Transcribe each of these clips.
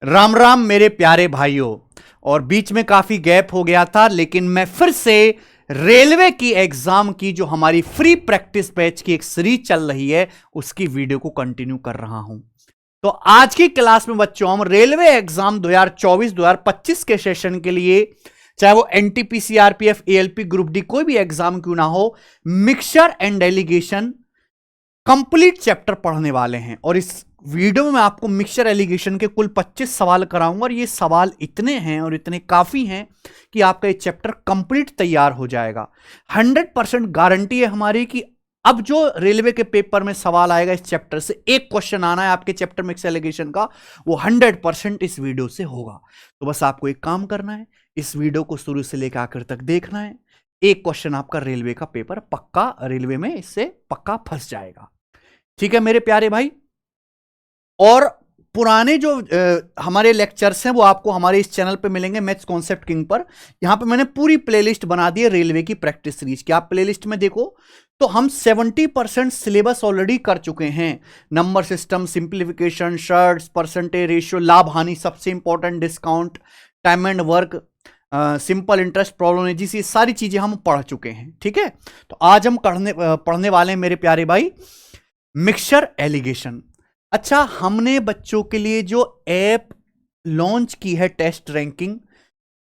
राम राम मेरे प्यारे भाइयों। और बीच में काफी गैप हो गया था, लेकिन मैं फिर से रेलवे की एग्जाम की जो हमारी फ्री प्रैक्टिस बैच की एक सीरीज चल रही है उसकी वीडियो को कंटिन्यू कर रहा हूं। तो आज की क्लास में बच्चों हम रेलवे एग्जाम 2024-2025 के सेशन के लिए, चाहे वो NTPC, RPF, ALP, group D, कोई भी एग्जाम क्यों ना हो, mixture and delegation complete chapter पढ़ने वाले हैं। और इस वीडियो में मैं आपको मिक्सचर एलिगेशन के कुल 25 सवाल कराऊंगा और ये सवाल इतने हैं और इतने काफी हैं कि आपका ये चैप्टर कंप्लीट तैयार हो जाएगा। 100% गारंटी है हमारी कि अब जो रेलवे के पेपर में सवाल आएगा इस चैप्टर से, एक क्वेश्चन आना है आपके चैप्टर मिक्सचर एलिगेशन का, वो 100% इस वीडियो से होगा। तो बस आपको एक काम करना है, इस वीडियो को शुरू से लेकर आखिर तक देखना है। एक क्वेश्चन आपका रेलवे का पेपर पक्का, रेलवे में इससे पक्का फंस जाएगा। ठीक है मेरे प्यारे भाई। और पुराने जो हमारे लेक्चर्स हैं वो आपको हमारे इस चैनल पे मिलेंगे, मैथ्स कॉन्सेप्ट किंग पर। यहां पे मैंने पूरी प्लेलिस्ट बना दी है रेलवे की प्रैक्टिस सीरीज की। आप प्लेलिस्ट में देखो तो हम 70% सिलेबस ऑलरेडी कर चुके हैं। Number system, simplification, shirts, percentage ratio, लाभ हानि, सबसे important discount, time and work, simple interest, problem, ये सारी चीजें हम पढ़ चुके हैं। ठीक है, तो आज हम पढ़ने वाले हैं मेरे प्यारे भाई मिक्सचर एलिगेशन। अच्छा, हमने बच्चों के लिए जो ऐप लॉन्च की है टेस्ट रैंकिंग,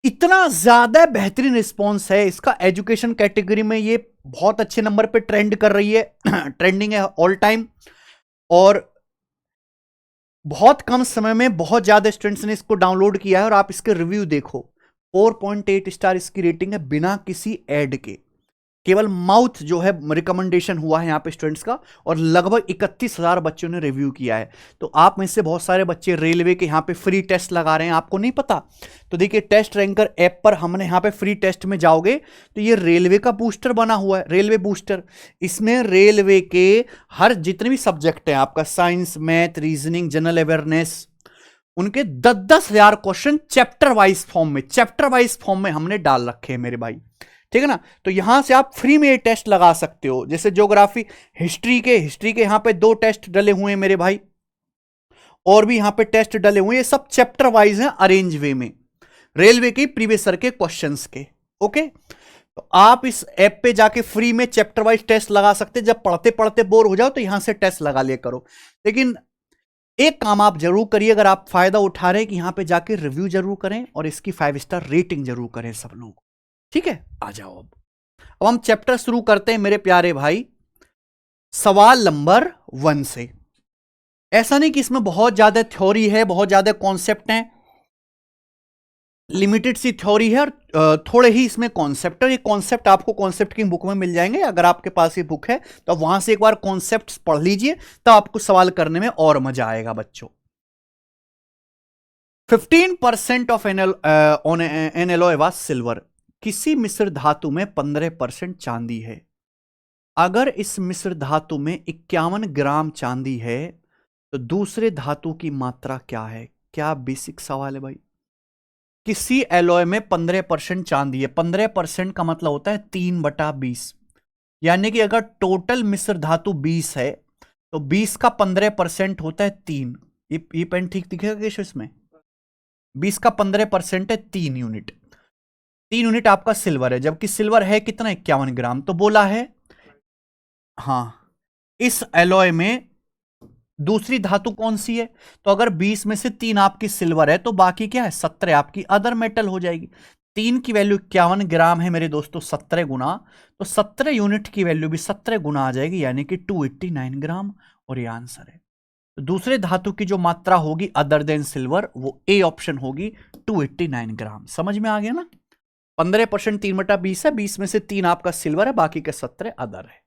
इतना ज्यादा बेहतरीन रिस्पॉन्स है इसका। एजुकेशन कैटेगरी में ये बहुत अच्छे नंबर पे ट्रेंड कर रही है ट्रेंडिंग है ऑल टाइम। और बहुत कम समय में बहुत ज्यादा स्टूडेंट्स ने इसको डाउनलोड किया है। और आप इसके रिव्यू देखो, 4.8 स्टार इसकी रेटिंग है बिना किसी एड के। केवल माउथ जो है रिकमेंडेशन हुआ है यहाँ पे स्टूडेंट्स का, और लगभग 31,000 बच्चों ने रिव्यू किया है। तो आप में से बहुत सारे बच्चे रेलवे के यहाँ पे फ्री टेस्ट लगा रहे हैं, आपको नहीं पता। तो देखिए, टेस्ट रैंकर ऐप पर हमने यहाँ पे फ्री टेस्ट में जाओगे तो ये रेलवे का बूस्टर बना हुआ है, रेलवे बूस्टर। इसमें रेलवे के हर जितने भी सब्जेक्ट हैं आपका, science, math, reasoning, general awareness, उनके 10,000 क्वेश्चन चैप्टर वाइज फॉर्म में हमने डाल रखे हैं मेरे भाई। ठीक है ना। तो यहां से आप फ्री में ये टेस्ट लगा सकते हो। जैसे ज्योग्राफी, हिस्ट्री के यहां पे 2 टेस्ट डले हुए हैं मेरे भाई, और भी यहां पे टेस्ट डले हुए हैं। ये सब चैप्टर वाइज हैं, अरेंज वे में, रेलवे के प्रीवियस ईयर के क्वेश्चंस के। ओके, तो आप इस ऐप पे जाके फ्री में चैप्टर वाइज टेस्ट लगा सकते हैं। जब पढ़ते पढ़ते बोर हो जाओ तो यहां से टेस्ट लगा लिया करो। लेकिन एक काम आप जरूर करिए, अगर आप फायदा उठा रहे हैं, कि यहां पे जाके रिव्यू जरूर करें और इसकी 5 स्टार रेटिंग जरूर करें सब लोग। ठीक है, आ जाओ अब हम चैप्टर शुरू करते हैं मेरे प्यारे भाई, सवाल नंबर 1 से। ऐसा नहीं कि इसमें बहुत ज्यादा थ्योरी है, बहुत ज्यादा कॉन्सेप्ट हैं, लिमिटेड सी थ्योरी है और थोड़े ही इसमें कॉन्सेप्ट है। ये कॉन्सेप्ट आपको कॉन्सेप्ट की बुक में मिल जाएंगे। अगर आपके पास ये बुक है तो वहां से एक बार कॉन्सेप्ट पढ़ लीजिए, तो आपको सवाल करने में और मजा आएगा बच्चों। 15% of N alloy was silver. किसी मिश्र धातु में 15% चांदी है। अगर इस मिश्र धातु में 51 ग्राम चांदी है तो दूसरे धातु की मात्रा क्या है? क्या बेसिक सवाल है भाई। किसी एलॉय में 15% चांदी है, 15% का मतलब होता है 3/20। यानी कि अगर टोटल मिश्र धातु 20 है तो 20 का 15% होता है 3। ये पेन ठीक दिखेगा केशव इसमें? 20 का 15% है 3 यूनिट। 3 यूनिट आपका सिल्वर है, जबकि सिल्वर है कितना, 51 ग्राम। तो बोला है हाँ, इस एलॉय में दूसरी धातु कौन सी है? तो अगर 20 में से 3 आपकी सिल्वर है तो बाकी क्या है, 17 आपकी अदर मेटल हो जाएगी। 3 की वैल्यू 51 ग्राम है मेरे दोस्तों, 17 गुना, तो 17 यूनिट की वैल्यू भी 17 गुना आ जाएगी, यानी कि 289 ग्राम। और ये आंसर है। तो दूसरे धातु की जो मात्रा होगी अदर देन सिल्वर, वो ए ऑप्शन होगी, 289 ग्राम। समझ में आ गया ना। 15% 3/20 है, 20 में से 3 आपका सिल्वर है, बाकी के 17 अदर है।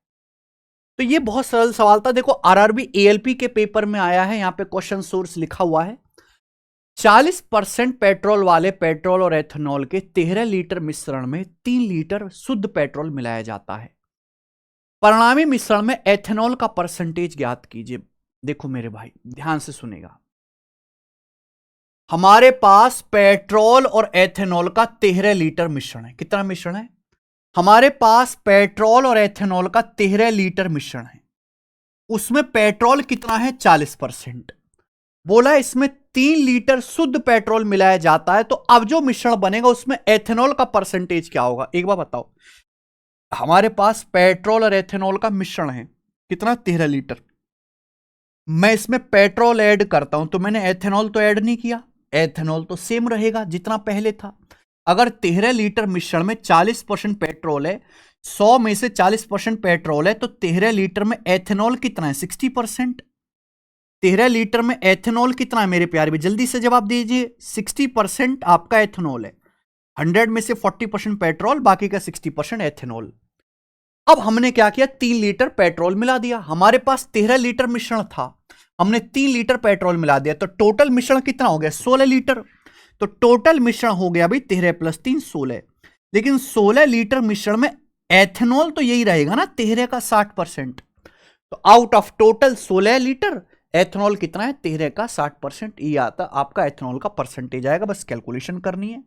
तो ये बहुत सरल सवाल था। देखो, आरआरबी एएलपी के पेपर में आया है, यहां पे क्वेश्चन सोर्स लिखा हुआ है। 40% पेट्रोल वाले पेट्रोल और एथेनॉल के 13 लीटर मिश्रण में 3 लीटर शुद्ध पेट्रोल मिलाया जाता है। परिणामी मिश्रण में एथेनॉल का परसेंटेज ज्ञात कीजिए। देखो मेरे भाई, ध्यान से सुनेगा। हमारे पास पेट्रोल और एथेनॉल का 13 लीटर मिश्रण है। कितना मिश्रण है? हमारे पास पेट्रोल और एथेनॉल का 13 लीटर मिश्रण है। उसमें पेट्रोल कितना है, 40%, बोला इसमें 3 लीटर शुद्ध पेट्रोल मिलाया जाता है, तो अब जो मिश्रण बनेगा उसमें एथेनॉल का परसेंटेज क्या होगा? एक बार बताओ, हमारे पास पेट्रोल और एथेनॉल का मिश्रण है, कितना? 13 लीटर। मैं इसमें पेट्रोल ऐड करता हूं तो मैंने एथेनॉल तो ऐड नहीं किया, एथेनॉल तो सेम रहेगा जितना पहले था। अगर 13 लीटर मिश्रण में 40% पेट्रोल है, 100 में से 40% पेट्रोल है, तो 13 लीटर में एथेनॉल कितना है? 60%। 13 लीटर में एथेनॉल कितना है मेरे प्यारे भी? जल्दी से जवाब दीजिए। 60% आपका एथेनॉल है। 100 में से 40% पेट्रोल, बाकी का 60% एथेनॉल। अब हमने क्या किया? 3 लीटर पेट्रोल मिला दिया। हमारे पास 13 लीटर मिश्रण था, हमने 3 लीटर पेट्रोल मिला दिया, तो टोटल मिश्रण कितना हो गया? 16 लीटर। तो टोटल मिश्रण हो गया भाई 13 + 3 16। लेकिन 16 लीटर मिश्रण में एथेनॉल तो यही रहेगा ना, 13 का 60%। तो out of total 16 litre ethanol कितना है? 13 का 60%। ये आता आपका एथेनॉल का परसेंटेज आएगा। बस कैलकुलेशन करनी है।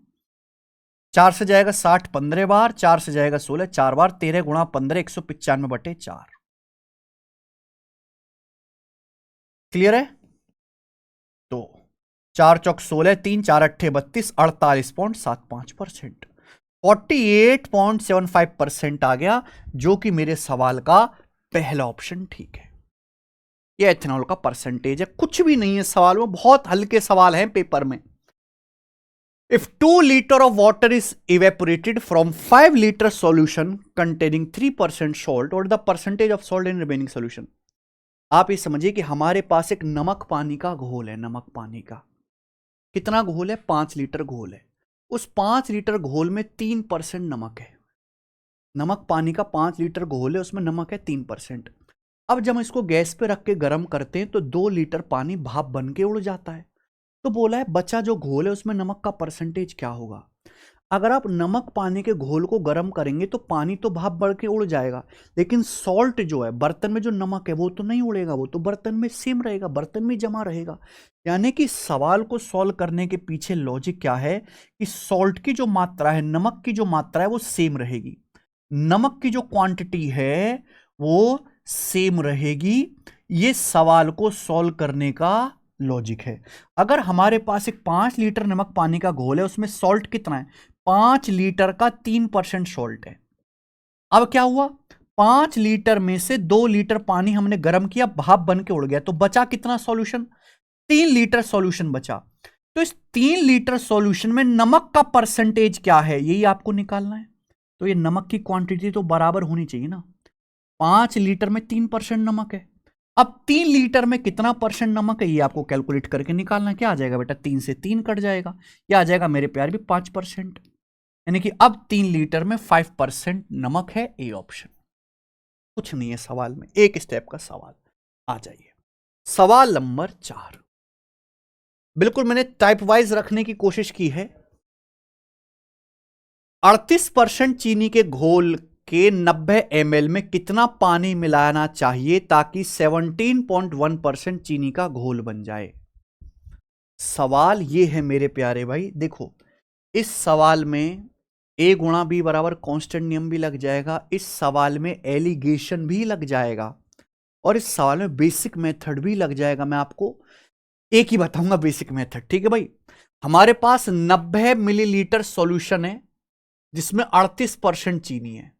4 से जाएगा 60 15 बार, 4 से जाएगा 16 4 बार, 13 गुणा 15 195/4। क्लियर है? तो 4 चौक 16, 3 4 अट्ठे 32, 48.75%, 48.75% आ गया, जो कि मेरे सवाल का पहला ऑप्शन ठीक है। ये एथेनॉल का परसेंटेज है, कुछ भी नहीं है सवाल में, बहुत हल्के सवाल हैं पेपर में। If 2 liter of water is evaporated from 5 liter solution containing 3% salt, what is the percentage of salt in remaining solution? आप ये समझिए कि हमारे पास एक नमक पानी का घोल है। नमक पानी का कितना घोल है? 5 लीटर घोल है। उस 5 लीटर घोल में 3% नमक है। नमक पानी का 5 लीटर घोल है, उसमें नमक है 3%। अब जब हम इसको गैस पे रख के गर्म करते हैं तो 2 लीटर पानी भाप बन के उड़ जाता है। तो बोला है बचा जो घोल है उसमें नमक का परसेंटेज क्या होगा? अगर आप नमक पानी के घोल को गर्म करेंगे तो पानी तो भाप बढ़ के उड़ जाएगा, लेकिन सॉल्ट जो है, बर्तन में जो नमक है, वो तो नहीं उड़ेगा, वो तो बर्तन में सेम रहेगा, बर्तन में जमा रहेगा। यानी कि सवाल को सॉल्व करने के पीछे लॉजिक क्या है कि सॉल्ट की जो मात्रा है, नमक की जो मात्रा है, वो सेम रहेगी, नमक की जो क्वांटिटी है वो सेम रहेगी। ये सवाल को सॉल्व करने का लॉजिक है। अगर हमारे पास एक 5 लीटर नमक पानी का घोल है, उसमें सॉल्ट कितना है? 5 लीटर का 3% सॉल्ट है। अब क्या हुआ? 5 लीटर में से 2 लीटर पानी हमने गर्म किया, भाप बन के उड़ गया, तो बचा कितना सॉल्यूशन? 3 लीटर सॉल्यूशन बचा। तो इस 3 लीटर सॉल्यूशन में नमक का परसेंटेज क्या है, यही आपको निकालना है। तो ये नमक की क्वांटिटी तो बराबर होनी चाहिए ना। 5 लीटर में 3% नमक है। अब 3 लीटर में कितना परसेंट नमक है, ये आपको कैलकुलेट करके निकालना है। क्या आ जाएगा बेटा? 3 से 3 कट जाएगा, ये आ जाएगा मेरे प्यार भी 5%। यानी कि अब 3 लीटर में 5% नमक है। A option. कुछ नहीं है सवाल में, एक स्टेप का सवाल। आ जाइए सवाल नंबर 4। बिल्कुल मैंने टाइप वाइज रखने की कोशिश की है। 38% चीनी के घोल के 90 ml में कितना पानी मिलाना चाहिए ताकि 17.1% चीनी का घोल बन जाए? सवाल यह है मेरे प्यारे भाई। देखो, इस सवाल में a गुणा b बराबर कांस्टेंट नियम भी लग जाएगा, इस सवाल में एलिगेशन भी लग जाएगा, और इस सवाल में बेसिक मेथड भी लग जाएगा। मैं आपको एक ही बताऊंगा बेसिक मेथड, ठीक है भाई। हमारे पास 90 मिलीलीटर सॉल्यूशन है जिसमें 38% चीनी है।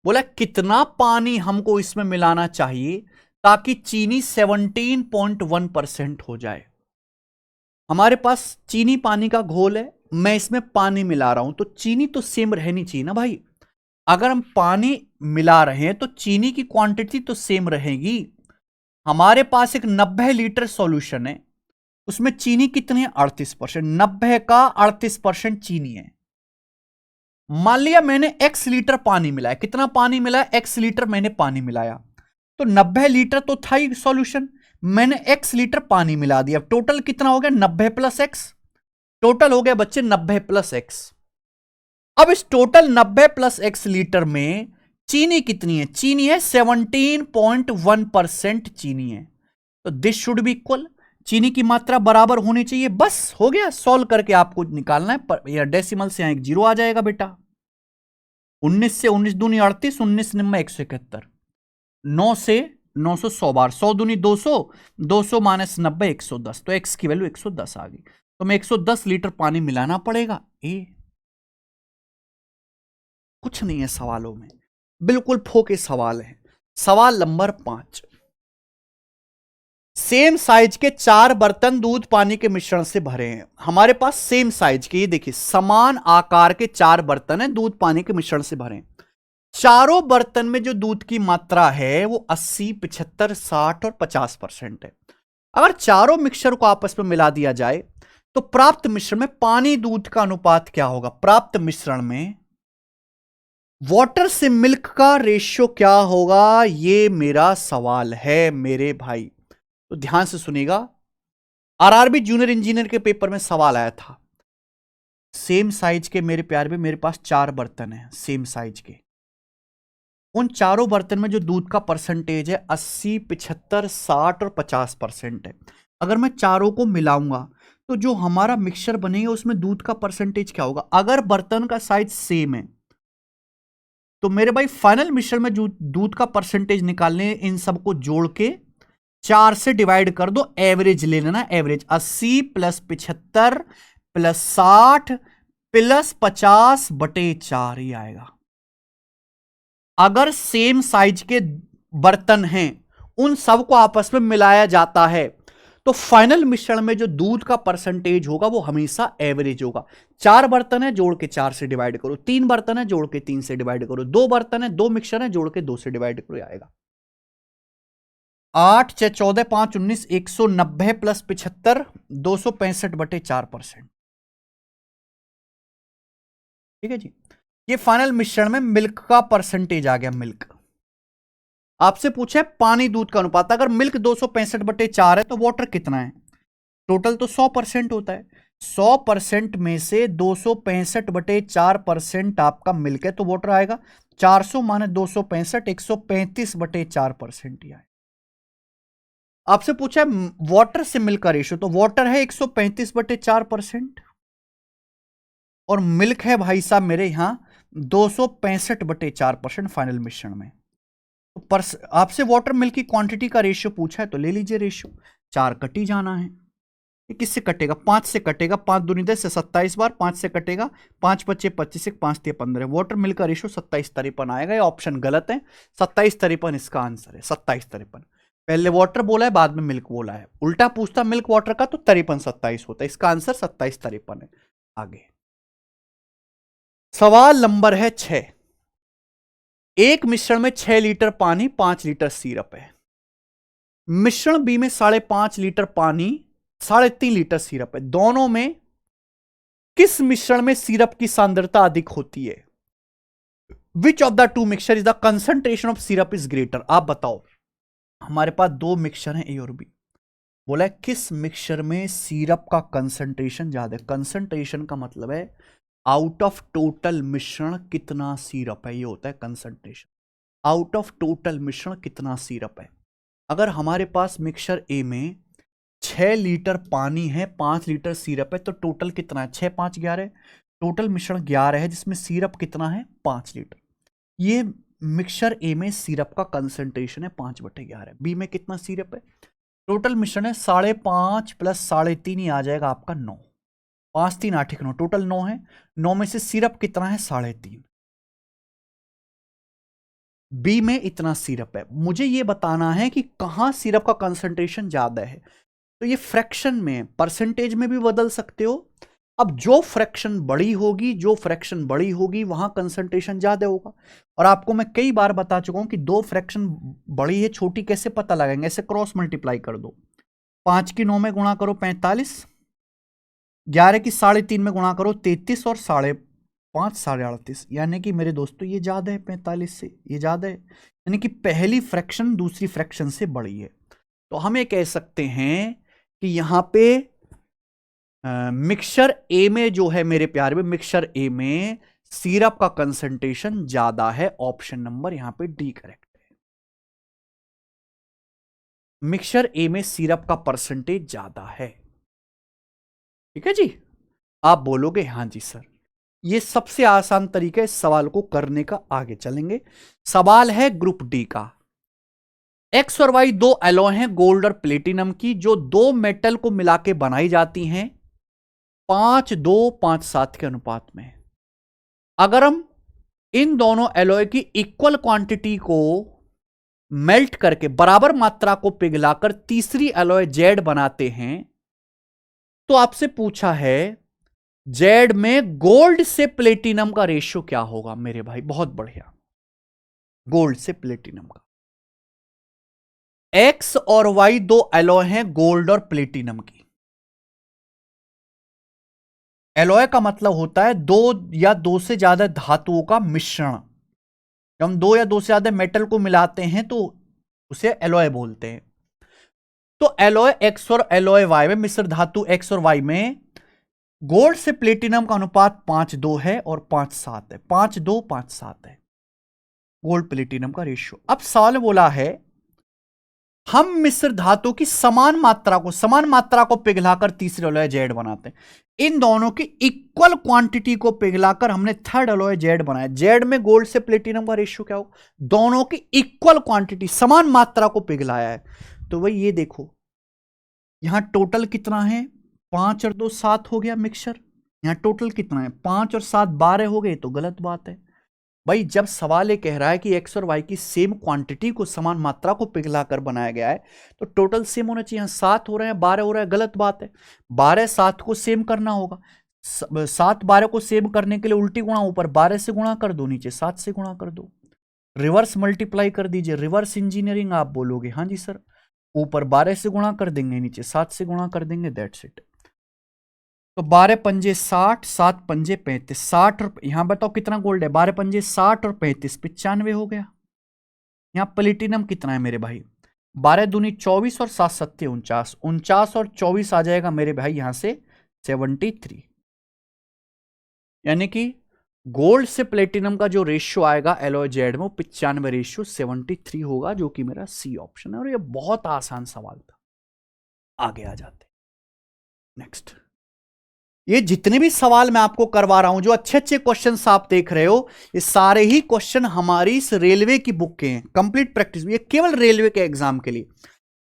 बोला कितना पानी हमको इसमें मिलाना चाहिए ताकि चीनी 17.1% हो जाए। हमारे पास चीनी पानी का घोल है, मैं इसमें पानी मिला रहा हूं, तो चीनी तो सेम रहनी चाहिए ना भाई। अगर हम पानी मिला रहे हैं तो चीनी की क्वांटिटी तो सेम रहेगी। हमारे पास एक 90 लीटर सॉल्यूशन है, उसमें चीनी कितनी है? 38%। 90 का 38% चीनी है। मान लिया मैंने x लीटर पानी मिलाया। कितना पानी मिलाया? x लीटर मैंने पानी मिलाया, तो 90 लीटर तो था ही सॉल्यूशन, मैंने x लीटर पानी मिला दिया। टोटल कितना हो गया? 90 + x। टोटल हो गया बच्चे 90 + x। अब इस टोटल 90 + x लीटर में चीनी कितनी है? चीनी है 17.1% चीनी है। तो दिस शुड बी इक्वल, चीनी की मात्रा बराबर होनी चाहिए। बस हो गया, सॉल्व करके आपको निकालना है। या डेसिमल से यहां एक 0 आ जाएगा बेटा। 19 से 19 दूनी 38, 19 निम्न 171, 9 से 900 100 बार, 100 दूनी 200, 200 माइनस 90 110, तो x की वैल्यू 110 आ गई। तो मैं 110 लीटर पानी मिलाना पड़ेगा। कुछ नहीं है सवालों में, बिल्कुल फोके सवाल है। सवाल नंबर 5, सेम साइज के 4 बर्तन दूध पानी के मिश्रण से भरे हैं। हमारे पास सेम साइज के, ये देखिए समान आकार के 4 बर्तन हैं, दूध पानी के मिश्रण से भरे हैं। चारों बर्तन में जो दूध की मात्रा है वो 80, 75, 60 और 50% है। अगर चारों मिक्सचर को आपस में मिला दिया जाए तो प्राप्त मिश्रण में पानी दूध का अनुपात क्या होगा? प्राप्त मिश्रण में वाटर से मिल्क का रेशियो क्या होगा? ये मेरा सवाल है मेरे भाई, तो ध्यान से सुनिएगा। आरआरबी जूनियर इंजीनियर के पेपर में सवाल आया था। सेम साइज के मेरे प्यार में मेरे पास 4 बर्तन हैं सेम साइज के, उन चारों बर्तन में जो दूध का परसेंटेज है 80, 75, 60 और 50% है। अगर मैं चारों को मिलाऊंगा तो जो हमारा मिक्सचर बनेगा उसमें दूध का परसेंटेज क्या होगा? अगर बर्तन का साइज सेम है तो मेरे भाई फाइनल मिश्रण में जो दूध का परसेंटेज निकालने, इन सबको जोड़ के 4 से डिवाइड कर दो, एवरेज ले लेना। एवरेज 80 प्लस 75 प्लस 60 प्लस 50/4 ही आएगा। अगर सेम साइज के बर्तन हैं, उन सबको आपस में मिलाया जाता है तो फाइनल मिश्रण में जो दूध का परसेंटेज होगा वो हमेशा एवरेज होगा। 4 बर्तन है, जोड़ के 4 से डिवाइड करो। 3 बर्तन है, जोड़ के 3 से डिवाइड करो। 2 बर्तन है, 2 मिक्सचर है, जोड़ के 2 से डिवाइड करो, आएगा 8 6 14 5 19 190 प्लस 75 265/4%। ठीक है जी, ये फाइनल मिश्रण में मिल्क का परसेंटेज आ गया। मिल्क आपसे पूछा है पानी दूध का अनुपात, अगर मिल्क 265/4 है तो वाटर कितना है? टोटल तो 100% होता है, 100% में से 265/4% आपका मिल्क है तो वाटर आएगा 400 माने 265 135/4% ही आएगा। आपसे पूछा है वाटर से मिल्क का रेशियो, तो वाटर है 135/4% और मिल्क है भाई साहब मेरे यहां 265/4% फाइनल मिश्रण में। तो आपसे वाटर मिल्क की क्वांटिटी का रेशियो पूछा है तो ले लीजिए रेशियो। 4 कट ही जाना है, ये किससे कटेगा? 5 से कटेगा, 5 दूनी 10 से 27 बार 5 से कटेगा, 5 बचे 25, 5 3 15। वाटर मिल्क का रेशियो 27:53 आएगा। ये ऑप्शन गलत है, 27:53 इसका आंसर है। 27:53, पहले वाटर बोला है बाद में मिल्क बोला है। उल्टा पूछता मिल्क वाटर का तो 53 27 होता है। इसका आंसर 27:53 है। आगे सवाल नंबर है 6, एक मिश्रण में 6 लीटर पानी 5 लीटर सिरप है। मिश्रण बी में 5.5 लीटर पानी 3.5 लीटर सिरप है। दोनों में किस मिश्रण में सिरप की सांद्रता अधिक होती है? Which of the two mixture is the concentration of syrup is greater? आप बताओ, हमारे पास 2 मिक्सचर हैं ए और बी। बोला है किस मिक्सचर में सिरप का कंसंट्रेशन ज्यादा है? कंसंट्रेशन का मतलब है आउट ऑफ टोटल मिश्रण कितना सिरप है, ये होता है कंसंट्रेशन। आउट ऑफ टोटल मिश्रण कितना सिरप है। अगर हमारे पास मिक्सचर ए में 6 लीटर पानी है 5 लीटर सिरप है तो टोटल कितना है? 6 5 11, टोटल मिश्रण 11 है जिसमें सिरप कितना है? 5 लीटर। ये मिक्सचर ए में सिरप का कंसंट्रेशन है 5/11। बी में कितना सिरप है? टोटल मिश्रण है 5.5 प्लस 3.5 ही आ जाएगा आपका 9। 5 3 8 9, टोटल 9 है। 9 में से सिरप कितना है? 3.5। बी में इतना सिरप है। मुझे ये बताना है कि कहां सिरप का कंसंट्रेशन ज्यादा है। तो ये फ्रैक्शन में, परसेंटेज में भी बदल सकते हो। अब जो फ्रैक्शन बड़ी होगी वहां कंसंट्रेशन ज्यादा होगा। और आपको मैं कई बार बता चुका हूं कि 2 फ्रैक्शन बड़ी है छोटी कैसे पता लगाएंगे? ऐसे क्रॉस मल्टीप्लाई कर दो। 5 की 9 में गुणा करो 45, 11 की 3.5 में गुणा करो 33 और 5.5 38, यानी कि मेरे दोस्तों ये ज्यादा है 45 से, ये ज्यादा है, यानी कि पहली फ्रैक्शन दूसरी फ्रैक्शन से बड़ी है। तो हम ये कह सकते हैं कि यहां पे मिक्सचर ए में जो है मेरे प्यारे में, मिक्सचर ए में सिरप का कंसंट्रेशन ज्यादा है। ऑप्शन नंबर यहां पे डी करेक्ट है। मिक्सचर ए में सिरप का परसेंटेज ज्यादा है। ठीक है जी, आप बोलोगे हां जी सर। ये सबसे आसान तरीका है इस सवाल को करने का। आगे चलेंगे। सवाल है ग्रुप डी का। एक्स और वाई दो एलॉय हैं गोल्ड और प्लेटिनम की, जो दो मेटल को मिला के बनाई जाती हैं 5:2:5:7 के अनुपात में। अगर हम इन दोनों एलॉय की इक्वल क्वांटिटी को मेल्ट करके बराबर मात्रा को पिघलाकर तीसरी एलॉय जेड बनाते हैं, तो आपसे पूछा है जेड में गोल्ड से प्लेटिनम का रेशियो क्या होगा मेरे भाई। बहुत बढ़िया, गोल्ड से प्लेटिनम का। एक्स और वाई दो एलॉय हैं गोल्ड और प्लेटिनम की। एलॉय का मतलब होता है दो या दो से ज्यादा धातुओं का मिश्रण। जब हम दो या दो से ज्यादा मेटल को मिलाते हैं तो उसे एलॉय बोलते हैं। तो एलॉय एक्स और एलॉय वाई में, मिश्र धातु एक्स और वाई में गोल्ड से प्लेटिनम का अनुपात 5:2 है और 5:7 है। 5:2:5:7 है गोल्ड प्लेटिनम का रेशियो। अब सवाल में बोला है हम मिश्र धातु की समान मात्रा को पिघलाकर तीसरे एलॉय जेड बनाते हैं। इन दोनों की इक्वल क्वांटिटी को पिघलाकर हमने थर्ड एलॉय जेड बनाया। जेड में गोल्ड से प्लेटिनम का रेशियो क्या होगा? दोनों की इक्वल क्वांटिटी, समान मात्रा को पिघलाया है। तो भाई ये देखो, यहां टोटल कितना है? 5 और 2 7 हो गया मिक्सचर। यहां टोटल कितना है? 5 और 7 12 हो गए, तो गलत बात है भाई। जब सवाल ये कह रहा है कि एक्स और वाई की सेम क्वांटिटी को, समान मात्रा को पिघलाकर बनाया गया है, तो टोटल सेम होना चाहिए। 7 हो रहे हैं, 12 हो रहा है, गलत बात है। 12 7 को सेम करना होगा। 7 12 को सेम करने के लिए उल्टी गुणा, ऊपर 12 से गुणा कर दो, नीचे 7 से गुणा कर दो। रिवर्स मल्टीप्लाई कर दीजिए, रिवर्स इंजीनियरिंग आप बोलोगे। हाँ जी सर, ऊपर 12 से गुणा कर देंगे, नीचे 7 से गुणा कर देंगे, दैट्स इट। तो 12 पंजे 60, 7 पंजे 35, 60 और यहां बताओ कितना गोल्ड है? 12 पंजे 60 और 35 95 हो गया। यहां प्लेटिनम कितना है मेरे भाई? 12 दूनी 24 और 7 सत्ते 49, 49 और 24 आ जाएगा मेरे भाई यहां से 73। यानी कि गोल्ड से प्लेटिनम का जो रेशियो आएगा एलॉय जेड में, वो 95 रेशियो 73 होगा, जो कि मेरा सी ऑप्शन है। और ये बहुत आसान सवाल था। आगे आ जाते, नेक्स्ट। ये जितने भी सवाल मैं आपको करवा रहा हूं, जो अच्छे अच्छे क्वेश्चंस आप देख रहे हो, ये सारे ही क्वेश्चन हमारी इस रेलवे की बुक के हैं, कंप्लीट प्रैक्टिस। ये केवल रेलवे के एग्जाम के लिए,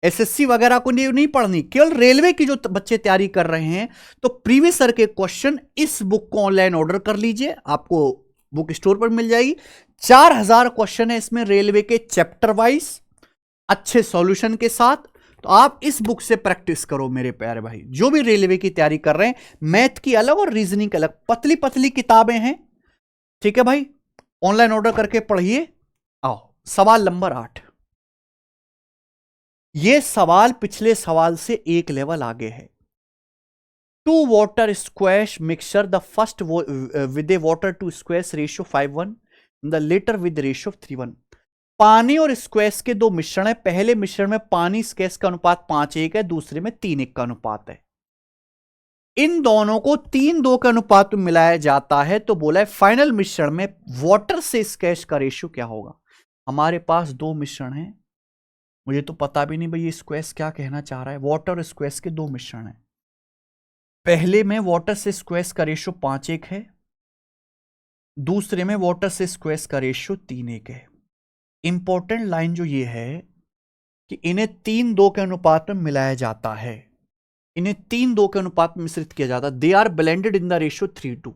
एसएससी वगैरह को नहीं पढ़नी, केवल रेलवे की जो बच्चे तैयारी कर रहे हैं। तो प्रीवियस ईयर के क्वेश्चन इस बुक को ऑनलाइन ऑर्डर कर लीजिए, आपको बुक स्टोर पर मिल जाएगी। 4000 क्वेश्चन है इसमें, रेलवे के चैप्टर वाइज, अच्छे सॉल्यूशन के साथ। तो आप इस बुक से प्रैक्टिस करो मेरे प्यारे भाई, जो भी रेलवे की तैयारी कर रहे हैं। मैथ की अलग और रीजनिंग की अलग, पतली पतली किताबें हैं, ठीक है भाई। ऑनलाइन ऑर्डर करके पढ़िए। आओ सवाल नंबर 8। यह सवाल पिछले सवाल से एक लेवल आगे है। 2 water squash mixture, the first with a water to squash ratio 5:1, the later with ratio of 3:1। पानी और स्क्वैश के दो मिश्रण है। पहले मिश्रण में पानी स्क्वैश का अनुपात 5:1 है, दूसरे में 3:1 का अनुपात है। इन दोनों को 3:2 के अनुपात में मिलाया जाता है। तो बोला है फाइनल मिश्रण में वाटर से स्क्वैश का रेशियो क्या होगा। हमारे पास दो मिश्रण हैं, मुझे तो पता भी नहीं भाई ये स्क्वैश क्या कहना चाह रहा है। वाटर और स्क्वैश के दो मिश्रण हैं। पहले में वाटर से स्क्वैश का रेशियो 5:1 है, दूसरे में वाटर से स्क्वैश का रेशियो 3:1 है। इंपॉर्टेंट लाइन जो ये है कि इन्हें 3:2 के अनुपात में मिलाया जाता है। इन्हें 3:2 के अनुपात में मिश्रित किया जाता है। They are blended in the ratio 3:2।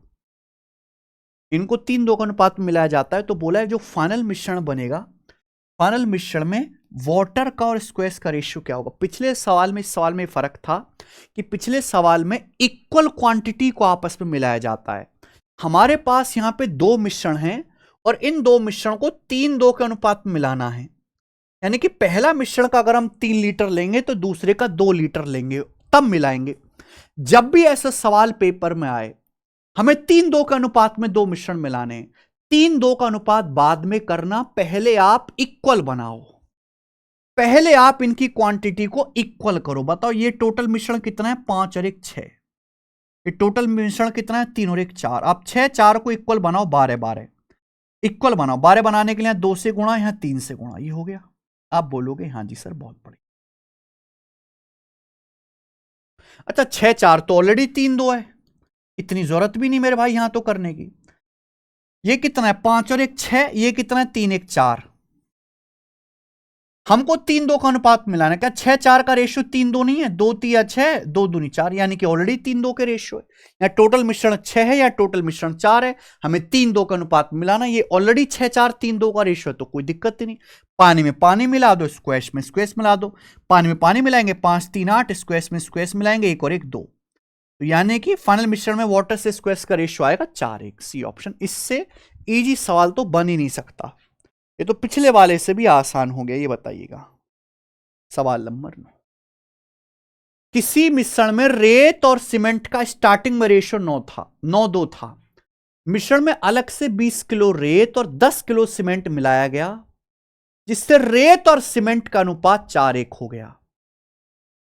इनको 3:2 के अनुपात में मिलाया जाता है। तो बोला है जो फाइनल मिश्रण बनेगा, फाइनल मिश्रण में वाटर का और स्क्वैश का रेशियो क्या होगा। पिछले सवाल में, इस सवाल में फर्क था कि पिछले सवाल में इक्वल क्वांटिटी को आपस में मिलाया जाता है। हमारे पास यहां पे दो मिश्रण हैं और इन दो मिश्रण को 3:2 के अनुपात में मिलाना है। यानी कि पहला मिश्रण का अगर हम 3 लीटर लेंगे तो दूसरे का 2 लीटर लेंगे, तब मिलाएंगे। जब भी ऐसा सवाल पेपर में आए, हमें 3:2 के अनुपात में दो मिश्रण मिलाने हैं। 3:2 का अनुपात बाद में करना, पहले आप इक्वल बनाओ, पहले आप इनकी क्वांटिटी को इक्वल करो। बताओ ये टोटल मिश्रण कितना है? 5 और 1 6। ये टोटल मिश्रण कितना है? 3 और 1 4। आप 6 4 को इक्वल बनाओ, 12 12 इक्वल बनाओ। 12 बनाने के लिए 2 से गुणा, यहां 3 से गुणा, ये हो गया। आप बोलोगे हां जी सर बहुत बढ़िया। अच्छा 6 4 तो ऑलरेडी 3:2 है, इतनी जरूरत भी नहीं मेरे भाई यहां तो करने की। ये कितना है? 5 और 1 6। ये कितना है? 3 1 4। हमको 3-2 का अनुपात मिलाना है। क्या 6-4 का रेशियो 3-2 नहीं है? 2-3 6, 2 दूनी 4, यानी कि ऑलरेडी 3-2 के रेशियो है। या टोटल मिश्रण 6 है या टोटल मिश्रण 4 है, हमें 3-2 का अनुपात मिलाना। ये ऑलरेडी 6-4 3-2 का रेशियो है, तो कोई दिक्कत ही नहीं। पानी में पानी मिला दो, स्क्वैश में स्क्वैश मिला दो। पानी में पानी मिलाएंगे 5 3 8, स्क्वैश में स्क्वैश मिलाएंगे 1 और 1 2, तो यानी कि फाइनल मिश्रण में वाटर से स्क्वैश का रेशियो आएगा 4-1, सी ऑप्शन। इससे इजी सवाल तो बन ही नहीं सकता। ये तो पिछले वाले से भी आसान हो गया। ये बताइएगा सवाल नंबर 9, किसी मिश्रण में रेत और सीमेंट का स्टार्टिंग में रेशियो 9:2 था। मिश्रण में अलग से 20 किलो रेत और 10 किलो सीमेंट मिलाया गया, जिससे रेत और सीमेंट का अनुपात 4:1 हो गया।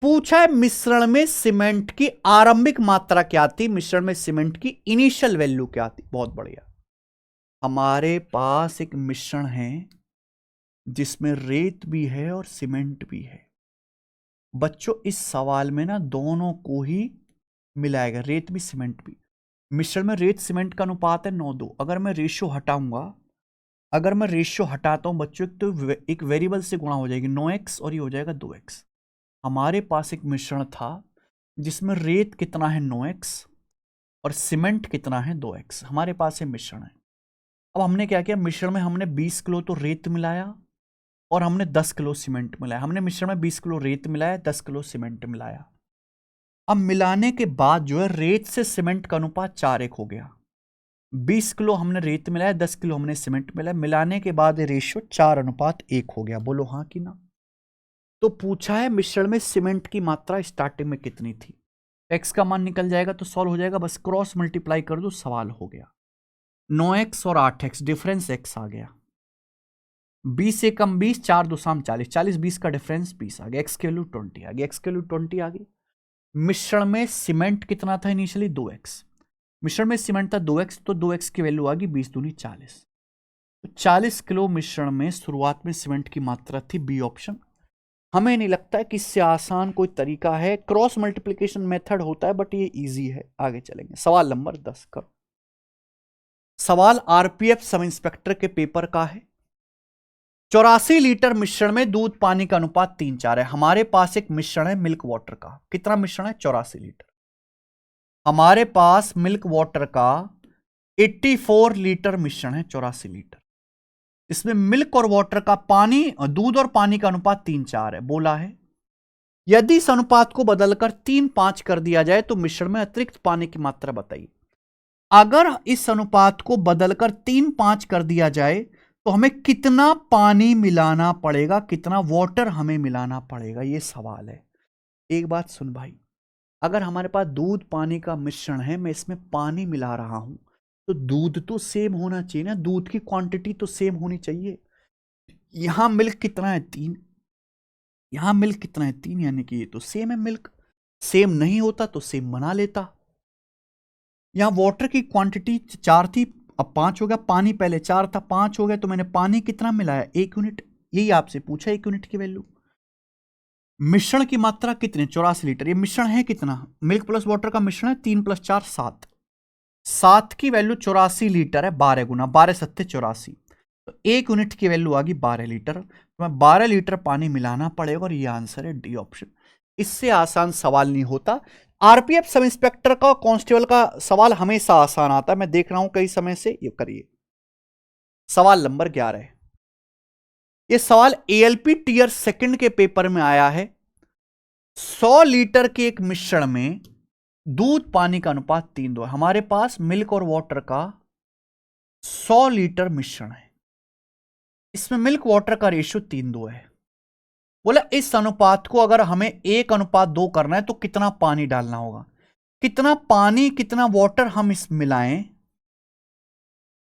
पूछा है मिश्रण में सीमेंट की आरंभिक मात्रा क्या थी, मिश्रण में सीमेंट की इनिशियल वैल्यू क्या थी। बहुत बढ़िया। हमारे पास एक मिश्रण है जिसमें रेत भी है और सीमेंट भी है। बच्चों इस सवाल में ना दोनों को ही मिलाएगा, रेत भी सीमेंट भी। मिश्रण में रेत सीमेंट का अनुपात है 9:2। अगर मैं रेशियो हटाऊंगा, अगर मैं रेशियो हटाता हूं बच्चों, तो एक वेरिएबल से गुणा हो जाएगी 9x और ये हो जाएगा 2x। हमारे पास एक मिश्रण था जिसमें रेत कितना है 9x और सीमेंट कितना है 2x। हमारे पास ये मिश्रण है। अब हमने क्या किया, मिश्रण में हमने 20 किलो तो रेत मिलाया और हमने 10 किलो सीमेंट मिलाया। हमने मिश्रण में 20 किलो रेत मिलाया, 10 किलो सीमेंट मिलाया। अब मिलाने के बाद जो है रेत से सीमेंट का अनुपात 4:1 हो गया। 20 किलो हमने रेत मिलाया, 10 किलो हमने सीमेंट मिलाया, मिलाने के बाद रेशियो 4:1 हो गया। बोलो हाँ कि ना। तो पूछा है मिश्रण में सीमेंट की मात्रा स्टार्टिंग में कितनी थी। x का मान निकल जाएगा तो सॉल्व हो जाएगा, बस क्रॉस मल्टीप्लाई कर दो, सवाल हो गया। 9x और 8x, डिफरेंस x आ गया। 20 से कम 20, 4 2 40, 40 20 का डिफरेंस 20 आ गया। x की वैल्यू 20 आ गई, x की वैल्यू 20 आ गई। मिश्रण में सीमेंट कितना था इनिशियली 2x, मिश्रण में सीमेंट था 2x, तो 2x की वैल्यू आ गई 20 दूनी 40। तो 40 किलो मिश्रण में शुरुआत में सीमेंट की मात्रा थी, बी ऑप्शन। हमें नहीं लगता है कि इससे आसान कोई तरीका है। क्रॉस मल्टीप्लिकेशन मेथड होता है बट ये इजी है। आगे चलेंगे, सवाल नंबर 10 करो। सवाल आरपीएफ सब इंस्पेक्टर के पेपर का है। 84 लीटर मिश्रण में दूध पानी का अनुपात 3:4 है। हमारे पास एक मिश्रण है मिल्क वाटर का। कितना मिश्रण है? 84 लीटर। हमारे पास मिल्क वाटर का 84 लीटर मिश्रण है, 84 लीटर। इसमें मिल्क और वाटर का पानी, दूध और पानी का अनुपात 3:4 है। बोला है यदि इस अनुपात को बदलकर 3:5 कर दिया जाए तो मिश्रण में अतिरिक्त पानी की मात्रा बताइए। अगर इस अनुपात को बदलकर 3:5 कर दिया जाए तो हमें कितना पानी मिलाना पड़ेगा, कितना वाटर हमें मिलाना पड़ेगा, यह सवाल है। एक बात सुन भाई, अगर हमारे पास दूध पानी का मिश्रण है, मैं इसमें पानी मिला रहा हूं, तो दूध तो सेम होना चाहिए ना, दूध की क्वांटिटी तो सेम होनी चाहिए। यहां मिल्क कितना है 3, यहां मिल्क कितना है 3, यानी कि ये तो सेम है। मिल्क सेम नहीं होता तो सेम बना लेता। यहां वाटर की क्वांटिटी 4 थी, अब 5 हो गया। पानी पहले 4 था, 5 हो गया, तो मैंने पानी कितना मिलाया 1 यूनिट। यही आपसे पूछा 1 यूनिट की वैल्यू। मिश्रण की मात्रा कितने? 84 लीटर। ये मिश्रण है कितना? मिल्क प्लस वाटर का मिश्रण है, 3 + 4 7। 7 की वैल्यू 84 लीटर है, 12 गुना 12 7 84, तो 1 यूनिट की वैल्यू आ गई 12 लीटर। तो मैं 12 लीटर पानी मिलाना पड़ेगा और ये आंसर है डी ऑप्शन। इससे आसान सवाल नहीं होता। आरपीएफ सब इंस्पेक्टर का, कांस्टेबल का सवाल हमेशा आसान आता है, मैं देख रहा हूं कई समय से। ये करिए सवाल नंबर 11 है। ये सवाल एएलपी टीयर सेकंड के पेपर में आया है। 100 लीटर के एक मिश्रण में दूध पानी का अनुपात 3:2 है। हमारे पास मिल्क और वाटर का 100 लीटर मिश्रण है, इसमें मिल्क वाटर का रेशियो 3:2 है। बोला इस अनुपात को अगर हमें 1:2 करना है तो कितना पानी डालना होगा। कितना पानी कितना वाटर हम इस मिलाएं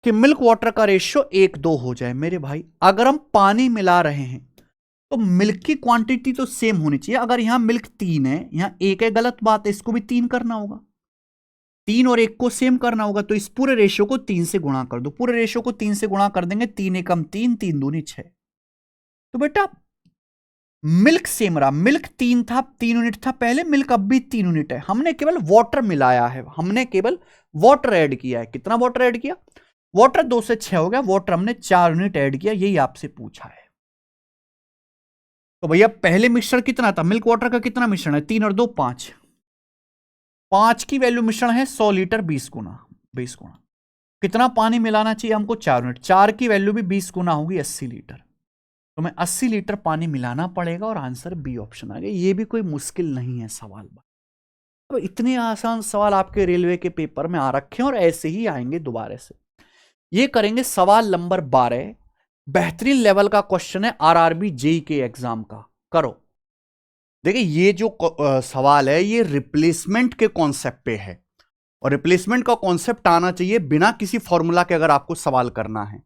कि मिल्क वाटर का रेशियो 1:2 हो जाए। मेरे भाई अगर हम पानी मिला रहे हैं तो मिल्क की क्वांटिटी तो सेम होनी चाहिए। अगर यहां मिल्क 3 है, यहां 1 है, गलत बात है, इसको भी 3 करना होगा। 3 और 1 को सेम करना होगा, तो इस पूरे रेशियो को 3 से गुणा कर दो। पूरे रेशियो को 3 से गुणा कर देंगे, 3 एकम 3, 3 दूनी 6। तो बेटा मिल्क सेम रहा, मिल्क 3 था, 3 यूनिट था पहले, मिल्क अब भी 3 यूनिट है। हमने केवल वाटर मिलाया है, हमने केवल वाटर ऐड किया है। कितना वाटर ऐड किया? वाटर 2 से 6 हो गया, वाटर हमने 4 यूनिट ऐड किया। यही आपसे पूछा है। तो भैया पहले मिश्रण कितना था, मिल्क वाटर का कितना मिश्रण है, 3 और 2 5, 5 की वैल्यू मिश्रण है 100 लीटर, 20 गुना, 20 गुना कितना पानी मिलाना चाहिए हमको, 4 मिनट, 4 की वैल्यू भी 20 गुना होगी 80 लीटर, तो मैं 80 लीटर पानी मिलाना पड़ेगा और आंसर बी ऑप्शन आ गया। ये भी कोई मुश्किल नहीं है सवाल। अब इतने आसान सवाल आपके रेलवे के पेपर में आ रखे हैं और ऐसे ही आएंगे दोबारा से। ये करेंगे सवाल नंबर 12, बेहतरीन लेवल का क्वेश्चन है आरआरबी जेई के एग्जाम का। करो, देखिए ये जो सवाल है ये रिप्लेसमेंट के कॉन्सेप्ट पे है और रिप्लेसमेंट का कॉन्सेप्ट आना चाहिए बिना किसी फॉर्मूला के अगर आपको सवाल करना है।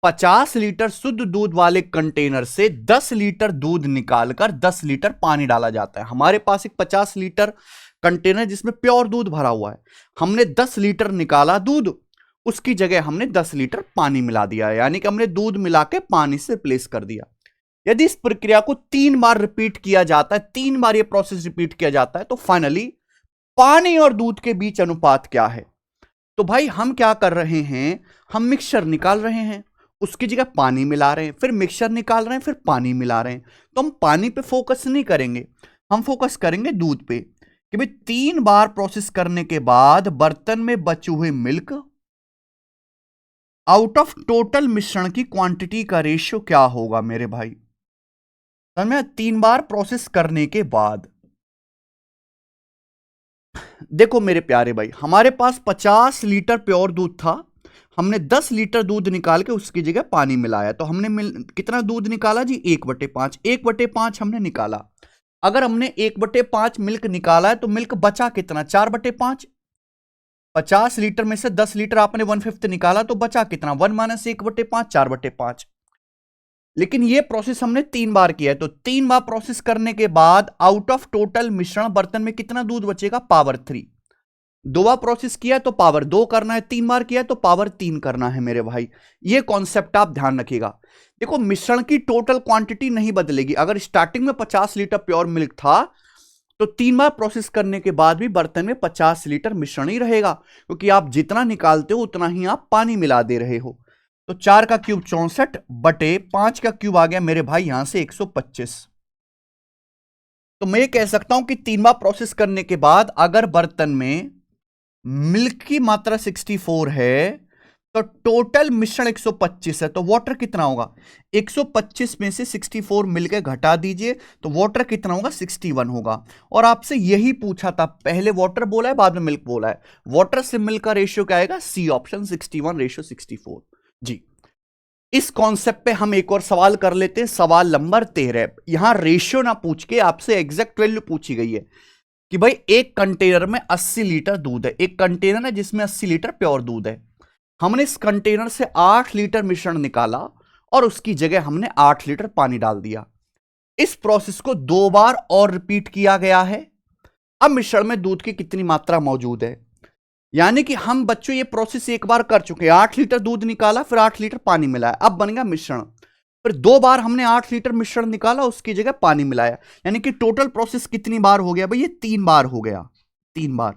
50 लीटर शुद्ध दूध वाले कंटेनर से 10 लीटर दूध निकालकर 10 लीटर पानी डाला जाता है। हमारे पास एक 50 लीटर कंटेनर जिसमें प्योर दूध भरा हुआ है, हमने 10 लीटर निकाला दूध, उसकी जगह हमने 10 लीटर पानी मिला दिया, यानी कि हमने दूध मिला के पानी से रिप्लेस कर दिया। यदि इस प्रक्रिया को 3 बार रिपीट किया जाता है, 3 बार यह प्रोसेस रिपीट किया जाता है, तो फाइनली पानी और दूध के बीच अनुपात क्या है। तो भाई हम क्या कर रहे हैं, हम मिक्सचर निकाल रहे हैं, उसकी जगह पानी मिला रहे हैं, फिर मिक्सचर निकाल रहे हैं, फिर पानी मिला रहे हैं। तो हम पानी पे फोकस नहीं करेंगे, हम फोकस करेंगे दूध पे कि भाई 3 बार प्रोसेस करने के बाद बर्तन में बचे हुए मिल्क आउट ऑफ टोटल मिश्रण की क्वांटिटी का रेशियो क्या होगा मेरे भाई। समझ में, 3 बार प्रोसेस करने के बाद देखो मेरे प्यारे भाई, हमारे पास 50 लीटर प्योर दूध था, हमने 10 लीटर दूध निकाल के उसकी जगह पानी मिलाया, तो हमने कितना दूध निकाला जी, 1/5, 1/5 हमने निकाला। अगर हमने 1/5 मिल्क निकाला है तो मिल्क बचा कितना, 4/5। 50 लीटर में से 10 लीटर आपने 1/5 निकाला तो बचा कितना, 1 - 1/5, 4/5। लेकिन ये प्रोसेस हमने 3 बार किया है, तो 3 बार प्रोसेस करने के बाद आउट ऑफ टोटल मिश्रण बर्तन में कितना दूध बचेगा, पावर 3। 2 बार प्रोसेस किया तो पावर 2 करना है, 3 बार किया तो पावर 3 करना है मेरे भाई। ये कॉन्सेप्ट आप ध्यान रखिएगा। देखो मिश्रण की टोटल क्वांटिटी नहीं बदलेगी। अगर स्टार्टिंग में 50 लीटर प्योर मिल्क था तो 3 बार प्रोसेस करने के बाद भी बर्तन में 50 लीटर मिश्रण ही रहेगा, क्योंकि आप जितना निकालते हो उतना ही आप पानी मिला दे रहे हो। तो 4 का क्यूब 64 बटे 5 का क्यूब आ गया मेरे भाई यहां से 125। तो मैं ये कह सकता हूं कि 3 बार प्रोसेस करने के बाद अगर बर्तन में मिल्क की मात्रा 64 है तो टोटल मिश्रण 125 है, तो वाटर कितना होगा, 125 में से 64 मिलकर घटा दीजिए तो वाटर कितना होगा, 61 होगा। और आपसे यही पूछा था, पहले वाटर बोला है बाद में मिल्क बोला है, वाटर से मिल्क का रेशियो क्या आएगा, सी ऑप्शन, 61:64 जी। इस कॉन्सेप्ट पे हम एक और सवाल कर लेते हैं, सवाल नंबर 13। यहां रेशियो ना पूछ के आपसे एग्जैक्ट वैल्यू पूछी गई है कि भाई एक कंटेनर में 80 लीटर दूध है, एक कंटेनर है जिसमें 80 लीटर प्योर दूध है, हमने इस कंटेनर से 8 लीटर मिश्रण निकाला और उसकी जगह हमने 8 लीटर पानी डाल दिया। इस प्रोसेस को 2 बार और रिपीट किया गया है। अब मिश्रण में दूध की कितनी मात्रा मौजूद है, यानी कि हम बच्चों ये प्रोसेस एक बार कर चुके हैं, 8 लीटर दूध निकाला फिर 8 लीटर पानी मिलाया, अब बन गया मिश्रण। फिर 2 बार हमने 8 लीटर मिश्रण निकाला उसकी जगह पानी मिलाया, यानी कि टोटल प्रोसेस कितनी बार हो गया भाई, ये 3 बार हो गया, 3 बार।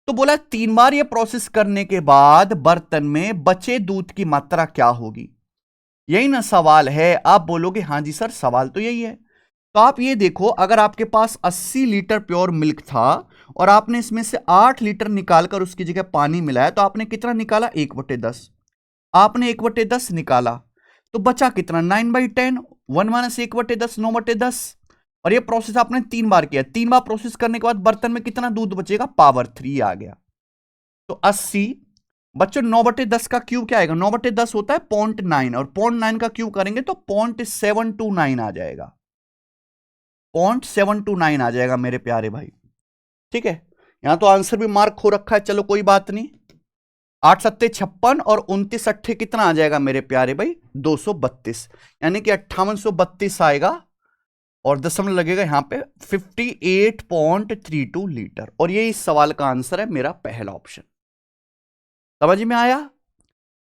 तो बोला 3 बार ये प्रोसेस करने के बाद बर्तन में बचे दूध की मात्रा क्या होगी, यही ना सवाल है। आप बोलोगे हां जी सर सवाल तो यही है। तो आप ये देखो, अगर आपके पास 80 लीटर प्योर मिल्क था और आपने इसमें से 8 लीटर निकालकर उसकी जगह पानी मिलाया, तो आपने कितना निकाला, 1/10। आपने 1/10 निकाला तो बचा कितना, 9/10, 1 - 1/10, 9/10। और ये प्रोसेस आपने 3 बार किया, 3 बार प्रोसेस करने के बाद बर्तन में कितना दूध बचेगा, पावर 3 आ गया। तो 80 बच्चों 9/10 का क्यूब क्या आएगा, 9/10 होता है 0.9 और 0.9 का क्यूब करेंगे तो 0.729 आ जाएगा, 0.729 आ जाएगा मेरे प्यारे भाई। ठीक है, यहां तो आंसर भी मार्क हो रखा है, चलो कोई बात नहीं। 8 सत्ते 56 और 29 अट्ठे कितना आ जाएगा मेरे प्यारे भाई, 232, यानी कि 5832 आएगा और दशमलव लगेगा यहां पे 58.32 लीटर। और ये इस सवाल का आंसर है मेरा पहला ऑप्शन। समझ में आया।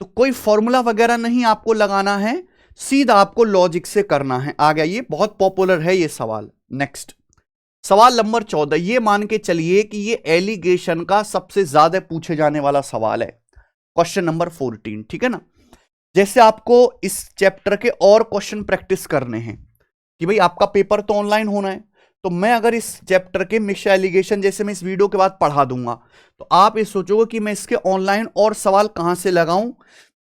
तो कोई फॉर्मूला वगैरह नहीं आपको लगाना है, सीधा आपको लॉजिक से करना है। आ गया, ये बहुत पॉपुलर है ये सवाल। नेक्स्ट सवाल नंबर 14। ये मान के चलिए कि ये एलिगेशन का सबसे ज्यादा पूछे जाने वाला सवाल है, क्वेश्चन नंबर 14, ठीक है ना। जैसे आपको इस चैप्टर के और क्वेश्चन प्रैक्टिस करने हैं कि भाई आपका पेपर तो ऑनलाइन होना है, तो मैं अगर इस चैप्टर के मिक्स्ड एलिगेशन जैसे मैं इस वीडियो के बाद पढ़ा दूंगा, तो आप ये सोचोगे कि मैं इसके ऑनलाइन और सवाल कहां से लगाऊं।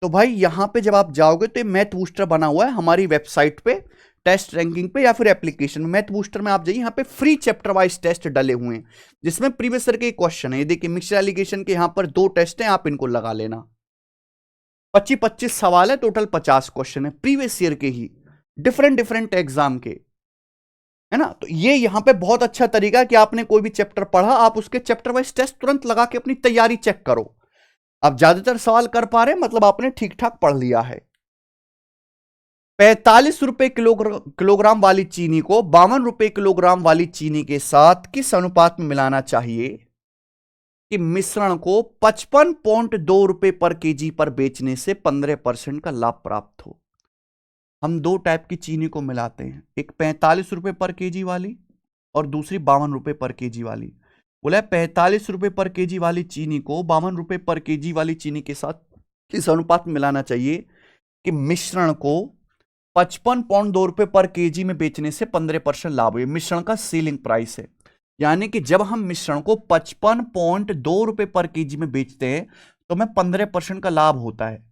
तो भाई यहां पे जब आप जाओगे तो मैथ बूस्टर बना हुआ है हमारी वेबसाइट पे, टेस्ट रैंकिंग पे या फिर एप्लीकेशन में, मैथ बूस्टर में आप जाइए, यहाँ पे फ्री चैप्टर वाइज टेस्ट डले हुए हैं जिसमें प्रीवियस ईयर के क्वेश्चन है। देखिए मिक्स्ड एलिगेशन के यहाँ पर 2 टेस्ट हैं, आप इनको लगा लेना। 25-25 सवाल है, टोटल 50 क्वेश्चन है प्रीवियस ईयर के ही, डिफरेंट डिफरेंट एग्जाम के, है ना। तो ये यहां पे बहुत अच्छा तरीका है कि आपने कोई भी चैप्टर पढ़ा, आप उसके चैप्टर वाइज टेस्ट तुरंत लगा के अपनी तैयारी चेक करो। आप ज्यादातर सवाल कर पा रहे हैं, मतलब आपने ठीक ठाक पढ़ लिया है। 45 रुपए किलोग्राम वाली चीनी को 52 रुपए किलोग्राम वाली चीनी के साथ किस अनुपात में मिलाना चाहिए कि मिश्रण को 55.2 रुपए पर केजी पर बेचने से 15% का लाभ प्राप्त हो। हम 2 टाइप की चीनी को मिलाते हैं, एक 45 रुपए पर केजी वाली और दूसरी 52 रुपए पर केजी वाली। बोला 45 रुपए पर केजी वाली चीनी को 52 रुपए पर केजी वाली चीनी के साथ किस अनुपात में मिलाना चाहिए कि मिश्रण को 55.2 रुपए पर केजी में बेचने से 15% लाभ हो। मिश्रण का सेलिंग प्राइस है, यानी कि जब हम मिश्रण को 55.2 रुपए पर केजी में बेचते हैं तो हमें 15% का लाभ होता है।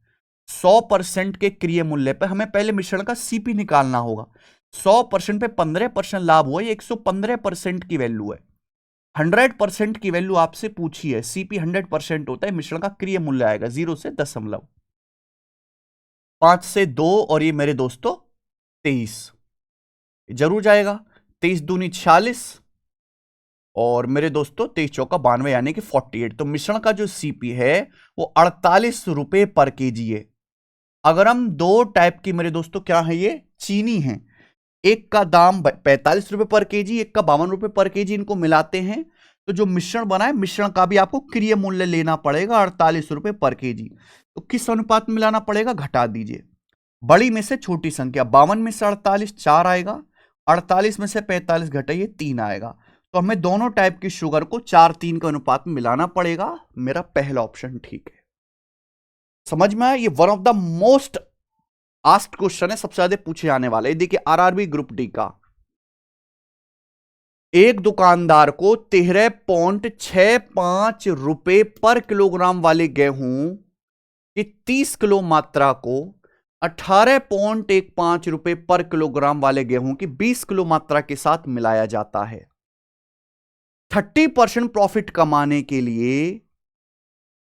100% के क्रिय मूल्य पर हमें पहले मिश्रण का सीपी निकालना होगा। 100% पे 15% लाभ हुआ, 115% की वैल्यू है। 100% की वैल्यू आपसे पूछी है, सीपी 100% होता है, मिश्रण का क्रिय मूल्य आएगा 0 से 5 से 2 और ये मेरे दोस्तों 23 जरूर जाएगा। 23 दूनी 46 और मेरे दोस्तों 23 चौका 92 यानी कि 48। तो मिश्रण का जो सीपी है वो 48 रुपए पर केजी है। अगर हम 2 टाइप की मेरे दोस्तों क्या है ये चीनी है, एक का दाम 45 रुपए पर केजी, एक का 52 रुपए पर केजी, इनको मिलाते हैं तो जो मिश्रण बना है, मिश्रण का भी आपको क्रिय मूल्य लेना पड़ेगा 48 रुपए पर केजी। तो किस अनुपात में मिलाना पड़ेगा, घटा दीजिए। बड़ी में से छोटी संख्या 52 में से 48 4 आएगा, 48 में से 45 घटाइए 3 आएगा। तो हमें दोनों टाइप की शुगर को 4-3 के अनुपात में मिलाना पड़ेगा। मेरा पहला ऑप्शन ठीक है। समझ में आया, ये one of the most asked question है, सबसे ज्यादा पूछे जाने वाले। देखिए आरआरबी ग्रुप डी का, एक दुकानदार को 13.65 रुपए पर किलोग्राम वाले गेहूं की 30 किलो मात्रा को 18.15 रुपए पर किलोग्राम वाले गेहूं की 20 किलो मात्रा के साथ मिलाया जाता है। 30% प्रॉफिट कमाने के लिए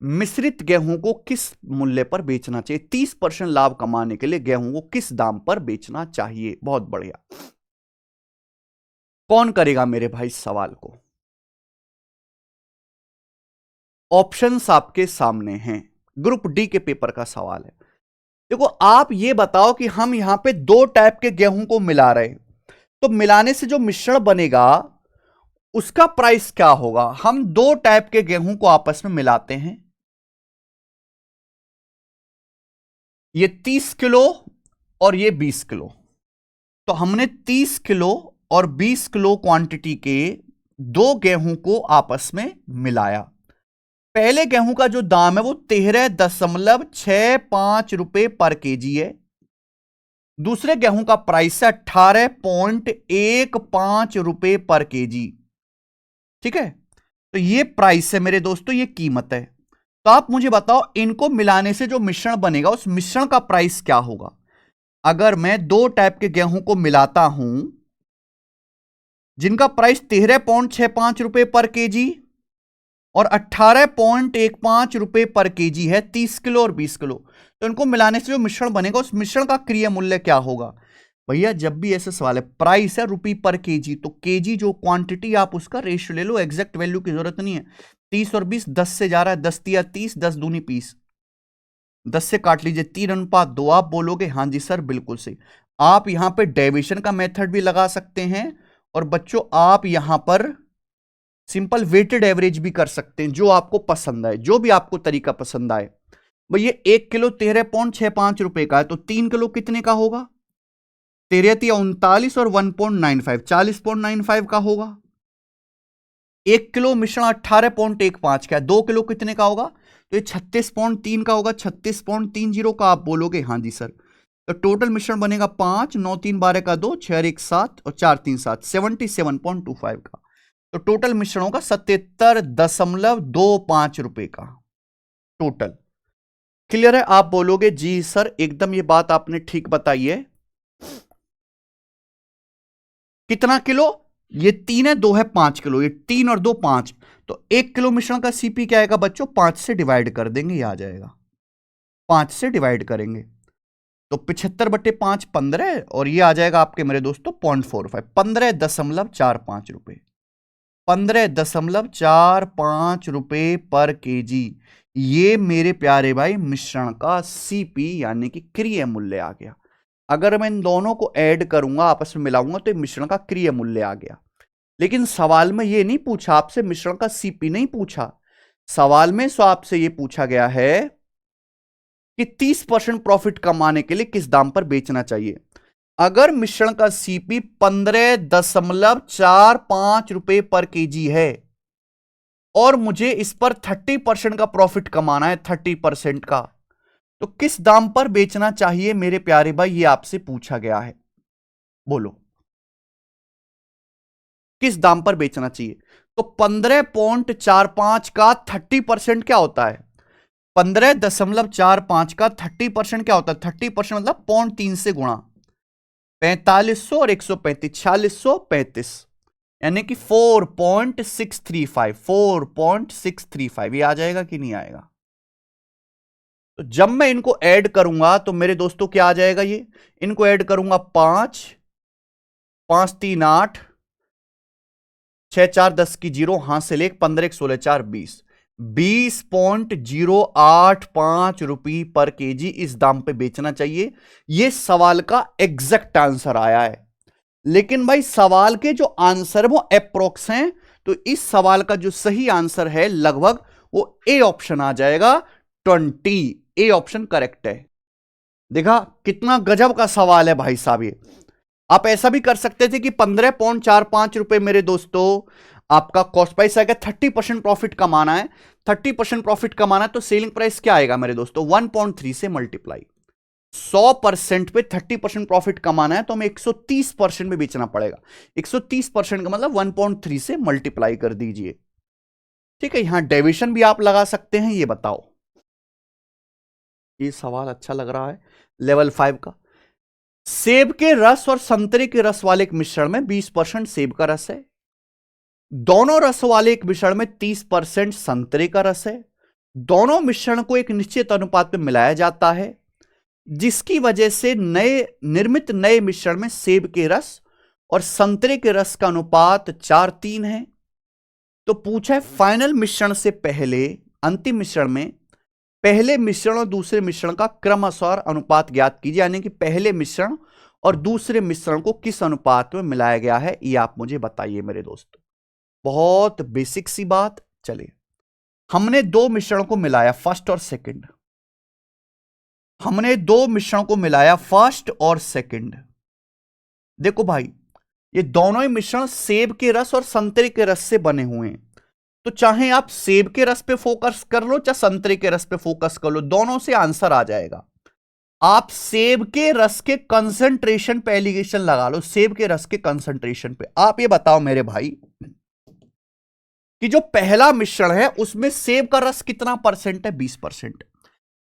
मिश्रित गेहूं को किस मूल्य पर बेचना चाहिए, 30% लाभ कमाने के लिए गेहूं को किस दाम पर बेचना चाहिए। बहुत बढ़िया, कौन करेगा मेरे भाई सवाल को। ऑप्शंस आपके सामने हैं, ग्रुप डी के पेपर का सवाल है। देखो आप ये बताओ कि हम यहां पे 2 टाइप के गेहूं को मिला रहे हैं, तो मिलाने से जो मिश्रण बनेगा उसका प्राइस क्या होगा। हम 2 टाइप के गेहूं को आपस में मिलाते हैं, ये 30 किलो और ये 20 किलो। तो हमने 30 किलो और 20 किलो क्वांटिटी के 2 गेहूं को आपस में मिलाया। पहले गेहूं का जो दाम है वो 13.65 रुपए पर केजी है। दूसरे गेहूं का प्राइस है 18.15 रुपए पर केजी। ठीक है, तो ये प्राइस है मेरे दोस्तों, ये कीमत है। तो आप मुझे बताओ इनको मिलाने से जो मिश्रण बनेगा उस मिश्रण का प्राइस क्या होगा। अगर मैं 2 टाइप के गेहूं को मिलाता हूं जिनका प्राइस 13.65 रुपए पर केजी और 18.15 रुपए पर केजी है, 30 किलो और 20 किलो, तो इनको मिलाने से जो मिश्रण बनेगा उस मिश्रण का क्रिय मूल्य क्या होगा। भैया जब भी ऐसा सवाल है, प्राइस है रुपये पर केजी, तो केजी जो क्वांटिटी आप उसका रेशियो ले लो, एग्जैक्ट वैल्यू की जरूरत नहीं है। 30 और 20 10 से जा रहा है, 10 तिया 30, 10 दूनी 20, 10 से काट लीजिए 3:2। आप बोलोगे हाँ जी सर बिल्कुल सही। आप यहां पे डेविएशन का मेथड भी लगा सकते हैं और बच्चों आप यहां पर सिंपल वेटेड एवरेज भी कर सकते हैं, जो आपको पसंद आए, जो भी आपको तरीका पसंद आए। भैया 1 किलो 13.65 रुपए का है, तो 3 किलो कितने का होगा, 13-39 और 1.95 40.95 का होगा। 1 किलो मिश्रण 18.15 का है, 2 किलो कितने का होगा, तो ये 36.3 का होगा, 36.30 का। आप बोलोगे हाँ जी सर। तो टोटल मिश्रण बनेगा 5, 9 3 12 का 2, 6 1 7 और 4 3 7, 77.25 का। तो टोटल मिश्रणों का 77.25 रुपए का टोटल। क्लियर है? आप बोलोगे जी सर एकदम ये बात आपने ठीक बताई है। कितना किलो? ये 3 है, 2 है 5 किलो, ये 3 और 2 5, तो 1 किलो मिश्रण का सीपी क्या आएगा बच्चों? 5 से डिवाइड कर देंगे, ये आ जाएगा 5 से डिवाइड करेंगे तो 75/5 15, और ये आ जाएगा आपके मेरे दोस्तों 0.45, 15.45 रुपए, 15.45 रुपए पर केजी। ये मेरे प्यारे भाई मिश्रण का सीपी यानी कि क्रिय मूल्य आ गया। अगर मैं इन दोनों को ऐड करूंगा, आपस में मिलाऊंगा, तो मिश्रण का क्रिय मूल्य आ गया। लेकिन सवाल में ये नहीं पूछा आपसे, मिश्रण का सीपी नहीं पूछा। सवाल में सो आपसे ये पूछा गया है कि 30% प्रॉफिट कमाने के लिए किस दाम पर बेचना चाहिए। अगर मिश्रण का सीपी 15.45 रुपए पर केजी है और मुझे इस पर 30% का प्रॉफिट कमाना है, 30% का, तो किस दाम पर बेचना चाहिए मेरे प्यारे भाई? ये आपसे पूछा गया है, बोलो किस दाम पर बेचना चाहिए। तो 15.45 का 30% क्या होता है? 15.45 का 30% क्या होता है? 30% मतलब 0.3 से गुणा, 4500 और 135, 4635, यानी कि 4.635, 4.635। ये आ जाएगा कि नहीं आएगा? तो जब मैं इनको ऐड करूंगा तो मेरे दोस्तों क्या आ जाएगा? ये इनको ऐड करूंगा 5 5 3 8, 6 4 10 की 0, हाथ से लेक 15 1 16 4 20, 20.085 रुपये पर केजी इस दाम पे बेचना चाहिए। ये सवाल का एग्जैक्ट आंसर आया है। लेकिन भाई सवाल के जो आंसर वो अप्रोक्स हैं, तो इस सवाल का जो सही आंसर है लगभग वो ए ऑप्शन आ जाएगा, 20। ए ऑप्शन करेक्ट है। देखा कितना गजब का सवाल है भाई साहब ये। आप ऐसा भी कर सकते थे कि 15.45 रुपए मेरे दोस्तों आपका कॉस्ट प्राइस आएगा, 30% प्रॉफिट कमाना है, 30% प्रॉफिट कमाना है, तो सेलिंग प्राइस क्या आएगा मेरे दोस्तों? 1.3 से मल्टीप्लाई, 100% पे 30% प्रॉफिट कमाना है तो हमें 130% में बेचना पड़ेगा। 130% का मतलब 1.3 से मल्टीप्लाई कर दीजिए। ठीक है, यहां डेविएशन भी आप लगा सकते हैं। ये बताओ, ये सवाल अच्छा लग रहा है। लेवल 5 का, सेब के रस और संतरे के रस वाले एक मिश्रण में 20% सेब का रस है, दोनों रस वाले एक मिश्रण में 30% संतरे का रस है। दोनों मिश्रण को एक निश्चित अनुपात में मिलाया जाता है, जिसकी वजह से निर्मित नए मिश्रण में सेब के रस और संतरे के रस का अनुपात 4:3 है। तो पूछा है फाइनल मिश्रण से पहले अंतिम मिश्रण में पहले मिश्रण और दूसरे मिश्रण का क्रमशः अनुपात ज्ञात कीजिए, यानी कि पहले मिश्रण और दूसरे मिश्रण को किस अनुपात में मिलाया गया है, ये आप मुझे बताइए मेरे दोस्तों। बहुत बेसिक सी बात। चलिए, हमने दो मिश्रण को मिलाया, फर्स्ट और सेकंड। हमने दो मिश्रण को मिलाया, फर्स्ट और सेकंड। देखो भाई, ये दोनों ही मिश्रण सेब के रस और संतरे के रस से बने हुए हैं, तो चाहे आप सेब के रस पे फोकस कर लो चाहे संतरे के रस पे फोकस कर लो, दोनों से आंसर आ जाएगा। आप सेब के रस के कंसंट्रेशन पे एलिगेशन लगा लो, सेब के रस के कंसंट्रेशन पे। आप ये बताओ मेरे भाई कि जो पहला मिश्रण है उसमें सेब का रस कितना परसेंट है? 20%।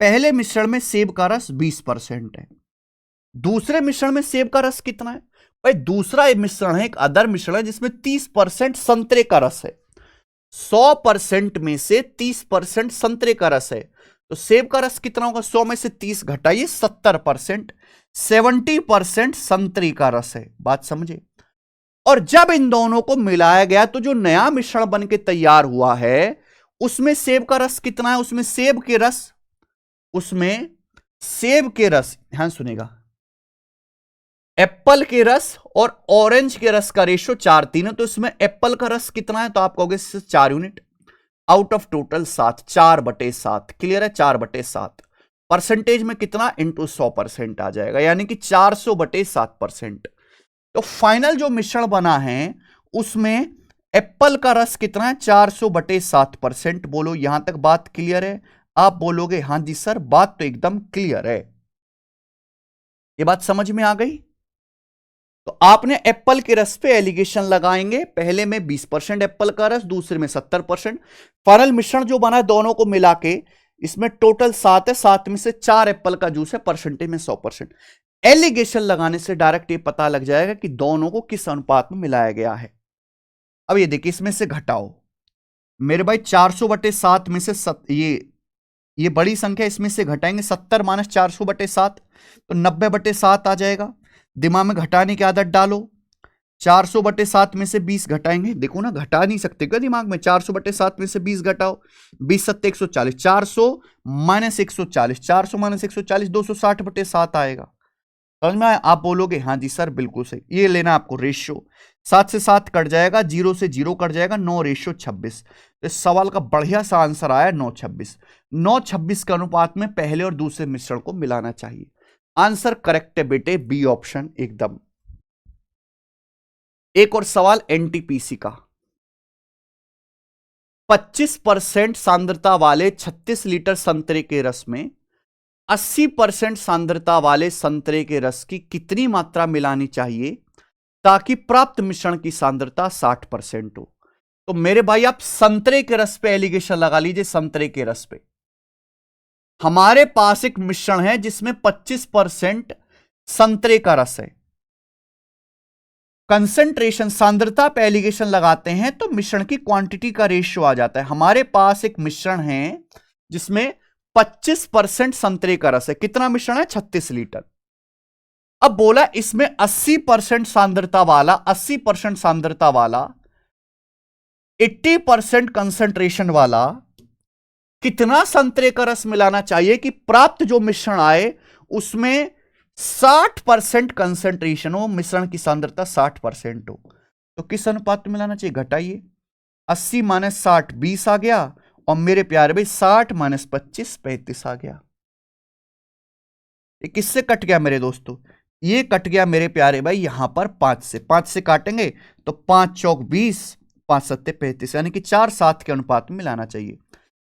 पहले मिश्रण में सेब का रस 20% है। दूसरे मिश्रण में सेब का रस कितना है? भाई दूसरा मिश्रण है, एक अदर मिश्रण है जिसमें 30% संतरे का रस है। 100% में से 30% संतरे का रस है, तो सेब का रस कितना होगा? 100 में से 30 घटाइए, 70%, 70% संतरे का रस है। बात समझे? और जब इन दोनों को मिलाया गया तो जो नया मिश्रण बन के तैयार हुआ है उसमें सेब का रस कितना है? उसमें सेब के रस, ध्यान सुनेगा, एप्पल के रस और ऑरेंज के रस का रेशो 4:3 है, तो इसमें एप्पल का रस कितना है? तो आप कहोगे 4 unit out of total 7, 4/7। Clear है? 4/7 परसेंटेज में कितना? इंटू 100% आ जाएगा, यानी कि 400/7%। तो फाइनल जो मिश्रण बना है उसमें एप्पल का रस कितना है? 400/7%। बोलो, यहां तक बात क्लियर है? आप बोलोगे हां जी सर, बात तो एकदम क्लियर है। ये बात समझ में आ गई? तो आपने एप्पल के रस पे एलिगेशन लगाएंगे, पहले में 20% एप्पल का रस, दूसरे में 70%। फाइनल मिश्रण जो बना है दोनों को मिला के, इसमें टोटल 7 है, 7 में से 4 एप्पल का जूस है, परसेंटेज में 100%। एलिगेशन लगाने से डायरेक्ट ये पता लग जाएगा कि दोनों को किस अनुपात में मिलाया गया है। अब ये देखिए, इसमें से घटाओ मेरे भाई, 400/7 में से ये बड़ी संख्या, इसमें से घटाएंगे 70 माइनस 400/7, तो 90/7 आ जाएगा। दिमाग में घटाने की आदत डालो, 400/7 में से 20 घटाएंगे, देखो ना घटा नहीं सकते क्या दिमाग में, 400/7 में से 20 घटाओ, 20 7 140, 400 माइनस 140, 400 माइनस 140 260/7 आएगा। समझ में आया? आप बोलोगे हाँ जी सर बिल्कुल सही। ये लेना आपको रेशियो, 7 से 7 कट जाएगा, 0 से 0 कट जाएगा, 9:26। तो इस सवाल का बढ़िया सा आंसर आया 9:26। 9:26 के अनुपात में पहले और दूसरे मिश्रण को मिलाना चाहिए। आंसर करेक्ट है बेटे, बी ऑप्शन एकदम। एक और सवाल एनटीपीसी का। 25% सांद्रता वाले 36 लीटर संतरे के रस में 80% सांद्रता वाले संतरे के रस की कितनी मात्रा मिलानी चाहिए ताकि प्राप्त मिश्रण की सांद्रता 60% हो? तो मेरे भाई आप संतरे के रस पे एलिगेशन लगा लीजिए। संतरे के रस पे हमारे पास एक मिश्रण है जिसमें 25% संतरे का रस है। कंसंट्रेशन सांद्रता पे एलिगेशन लगाते हैं तो मिश्रण की क्वांटिटी का रेशियो आ जाता है। हमारे पास एक मिश्रण है जिसमें 25% संतरे का रस है। कितना मिश्रण है? 36 लीटर। अब बोला इसमें 80% सांद्रता वाला 80% कंसंट्रेशन वाला कितना संतरे का रस मिलाना चाहिए कि प्राप्त जो मिश्रण आए उसमें 60% कंसंट्रेशन हो, मिश्रण की सांद्रता 60% हो। तो किस अनुपात में मिलाना चाहिए? घटाइए, 80 माइनस 60 20 आ गया, और मेरे प्यारे भाई 60 माइनस 25 35 आ गया। ये किससे कट गया मेरे दोस्तों? ये कट गया मेरे प्यारे भाई यहां पर 5 से काटेंगे तो 5 चौक 20, 5 सत्ते 35, यानी कि 4 7 के अनुपात में मिलाना चाहिए।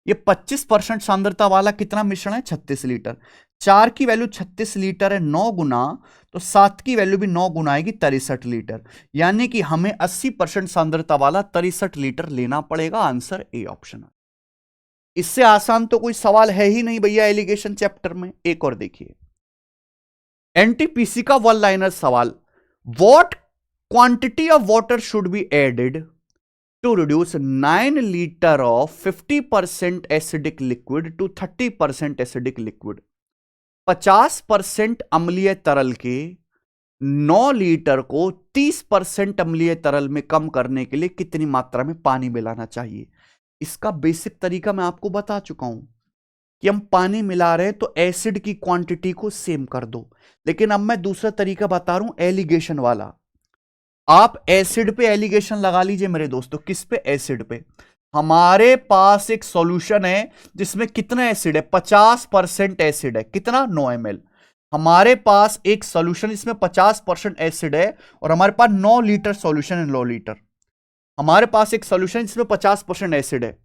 ये 25% सांद्रता वाला कितना मिश्रण है? 36 लीटर। 4 की वैल्यू 36 लीटर है, 9 गुना, तो 7 की वैल्यू भी 9 गुना आएगी, 63 लीटर। यानी कि हमें 80% सांद्रता वाला 63 लीटर लेना पड़ेगा। Answer A option. इससे आसान तो कोई सवाल है ही नहीं भैया एलिगेशन चैप्टर में। एक और देखिए, एनटीपीसी का वन लाइनर सवाल। What quantity of water should be added to reduce 9 litre of 50% acidic liquid टू 30% एसिडिक लिक्विड? 50% अम्लीय तरल के 9 लीटर को 30% अम्लीय तरल में कम करने के लिए कितनी मात्रा में पानी मिलाना चाहिए? इसका बेसिक तरीका मैं आपको बता चुका हूं कि हम पानी मिला रहे हैं तो एसिड की क्वांटिटी को सेम कर दो। लेकिन अब मैं दूसरा तरीका बता रहा हूं, एलिगेशन वाला। आप एसिड पे एलिगेशन लगा लीजिए मेरे दोस्तों। किस पे? एसिड पे। हमारे पास एक सॉल्यूशन है जिसमें कितना एसिड है? 50% एसिड है। कितना? 9 ml। हमारे पास एक सॉल्यूशन इसमें 50% एसिड है और हमारे पास 9 लीटर सॉल्यूशन है। 9 लीटर हमारे पास एक सॉल्यूशन जिसमें 50% एसिड है।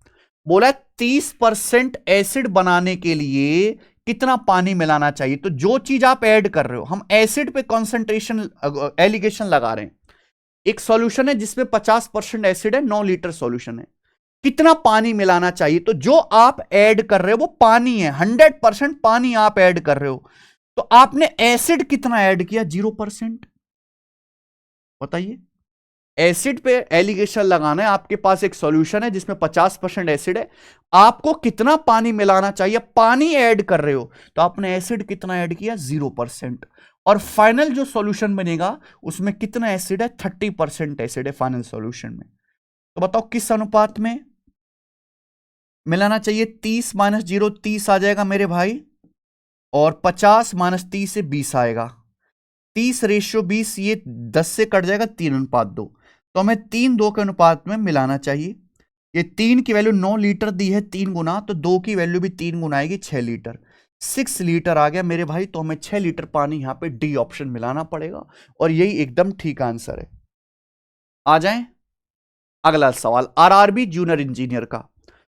बोला 30% एसिड बनाने के लिए कितना पानी मिलाना चाहिए? तो जो चीज आप ऐड कर रहे हो, हम एसिड पे कंसंट्रेशन एलिगेशन लगा रहे हैं। एक सॉल्यूशन है जिसमें 50% एसिड है, 9 लीटर सॉल्यूशन है, कितना पानी मिलाना चाहिए? तो जो आप ऐड कर रहे हो वो पानी है, 100% पानी आप ऐड कर रहे हो। तो आपने एसिड कितना ऐड किया? 0%। बताइए, एसिड पे एलिगेशन लगाना है। आपके पास एक सॉल्यूशन है जिसमें 50% एसिड है, आपको कितना पानी मिलाना चाहिए? पानी ऐड कर रहे हो तो आपने एसिड कितना ऐड किया? 0%। और फाइनल जो सॉल्यूशन बनेगा उसमें कितना एसिड है? 30% एसिड है फाइनल सॉल्यूशन में। तो बताओ किस अनुपात में मिलाना चाहिए? 30 माइनस 0 30 आ जाएगा मेरे भाई, और 50 माइनस 30 से 20 आएगा। 30:20, ये 10 से कट जाएगा, 3:2। तो हमें 3:2 के अनुपात में मिलाना चाहिए। ये 3 की वैल्यू 9 लीटर दी है, 3 गुना, तो 2 की वैल्यू भी 3 गुना आएगी, 6 लीटर। 6 लीटर आ गया मेरे भाई। तो हमें 6 लीटर पानी यहां पे डी ऑप्शन मिलाना पड़ेगा, और यही एकदम ठीक आंसर है। आ जाएं अगला सवाल, आरआरबी जूनियर इंजीनियर का।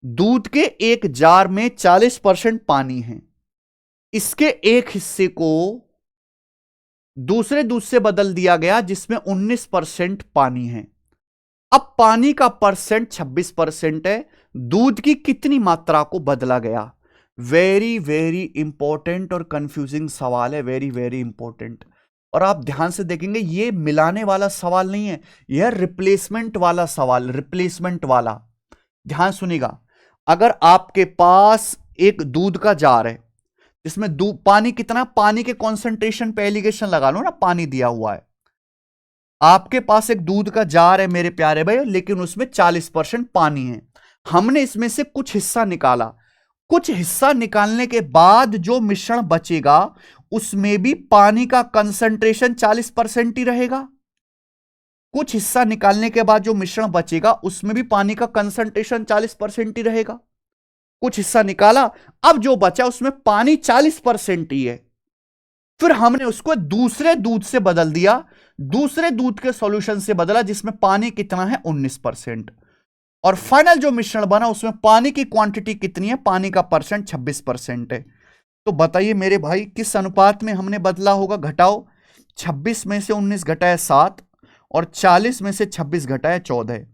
दूध के एक जार में 40% पानी है, इसके एक हिस्से को दूसरे दूध से बदल दिया गया जिसमें 19% पानी है। अब पानी का परसेंट 26% है, दूध की कितनी मात्रा को बदला गया? वेरी वेरी इंपॉर्टेंट और कंफ्यूजिंग सवाल है, वेरी वेरी इंपॉर्टेंट। और आप ध्यान से देखेंगे ये मिलाने वाला सवाल नहीं है, यह रिप्लेसमेंट वाला सवाल, रिप्लेसमेंट वाला। ध्यान सुनिएगा, अगर आपके पास एक दूध का जार है जिसमें पानी कितना, पानी के कॉन्सेंट्रेशन पे एलिगेशन लगा लो ना, पानी दिया हुआ है। आपके पास एक दूध का जार है मेरे प्यारे भाई, लेकिन उसमें 40% पानी है। हमने इसमें से कुछ हिस्सा निकाला, कुछ हिस्सा निकालने के बाद जो मिश्रण बचेगा उसमें भी पानी का कंसंट्रेशन 40% ही रहेगा। कुछ हिस्सा निकालने के बाद जो मिश्रण बचेगा उसमें भी पानी का कंसंट्रेशन 40% ही रहेगा। कुछ हिस्सा निकाला, अब जो बचा उसमें पानी 40% ही है। फिर हमने उसको दूसरे दूध से बदल दिया, दूसरे दूध के सॉल्यूशन से बदला जिसमें पानी कितना है, 19%। और फाइनल जो मिश्रण बना उसमें पानी की क्वांटिटी कितनी है, पानी का परसेंट 26% है। तो बताइए मेरे भाई किस अनुपात में हमने बदला होगा? घटाओ, 26 में से 19 घटाया 7 और 40 में से 26 घटाया 14,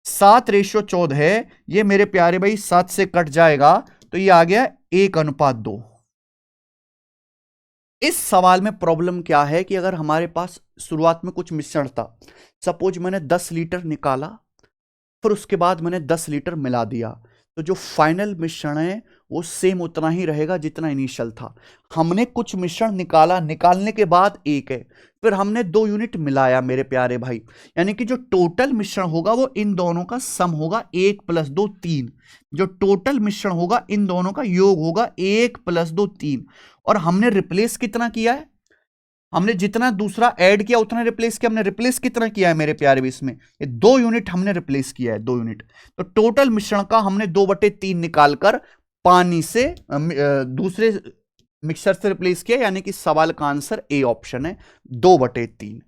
7:14 है। ये मेरे प्यारे भाई 7 से कट जाएगा तो ये आ गया 1:2। इस सवाल में प्रॉब्लम क्या है कि अगर हमारे पास शुरुआत में कुछ मिश्रण था, सपोज मैंने 10 लीटर निकाला, फिर उसके बाद मैंने 10 लीटर मिला दिया, तो जो फाइनल मिश्रण है वो सेम उतना ही रहेगा जितना इनिशियल था। हमने कुछ मिश्रण निकाला, निकालने के बाद एक है, फिर हमने 2 यूनिट मिलाया मेरे प्यारे भाई, यानी कि जो टोटल मिश्रण होगा वो इन दोनों का सम होगा, 1 + 2 3। जो टोटल मिश्रण होगा इन दोनों का योग होगा 1 + 2 3। और हमने रिप्लेस कितना किया है? हमने जितना दूसरा ऐड किया उतना रिप्लेस किया। हमने रिप्लेस कितना किया है मेरे प्यारे? इसमें ये 2 यूनिट हमने रिप्लेस किया है, 2 यूनिट। तो टोटल मिश्रण का हमने 2/3 निकालकर पानी से दूसरे मिक्सचर से रिप्लेस किया, यानी कि सवाल का आंसर ए ऑप्शन है, 2/3।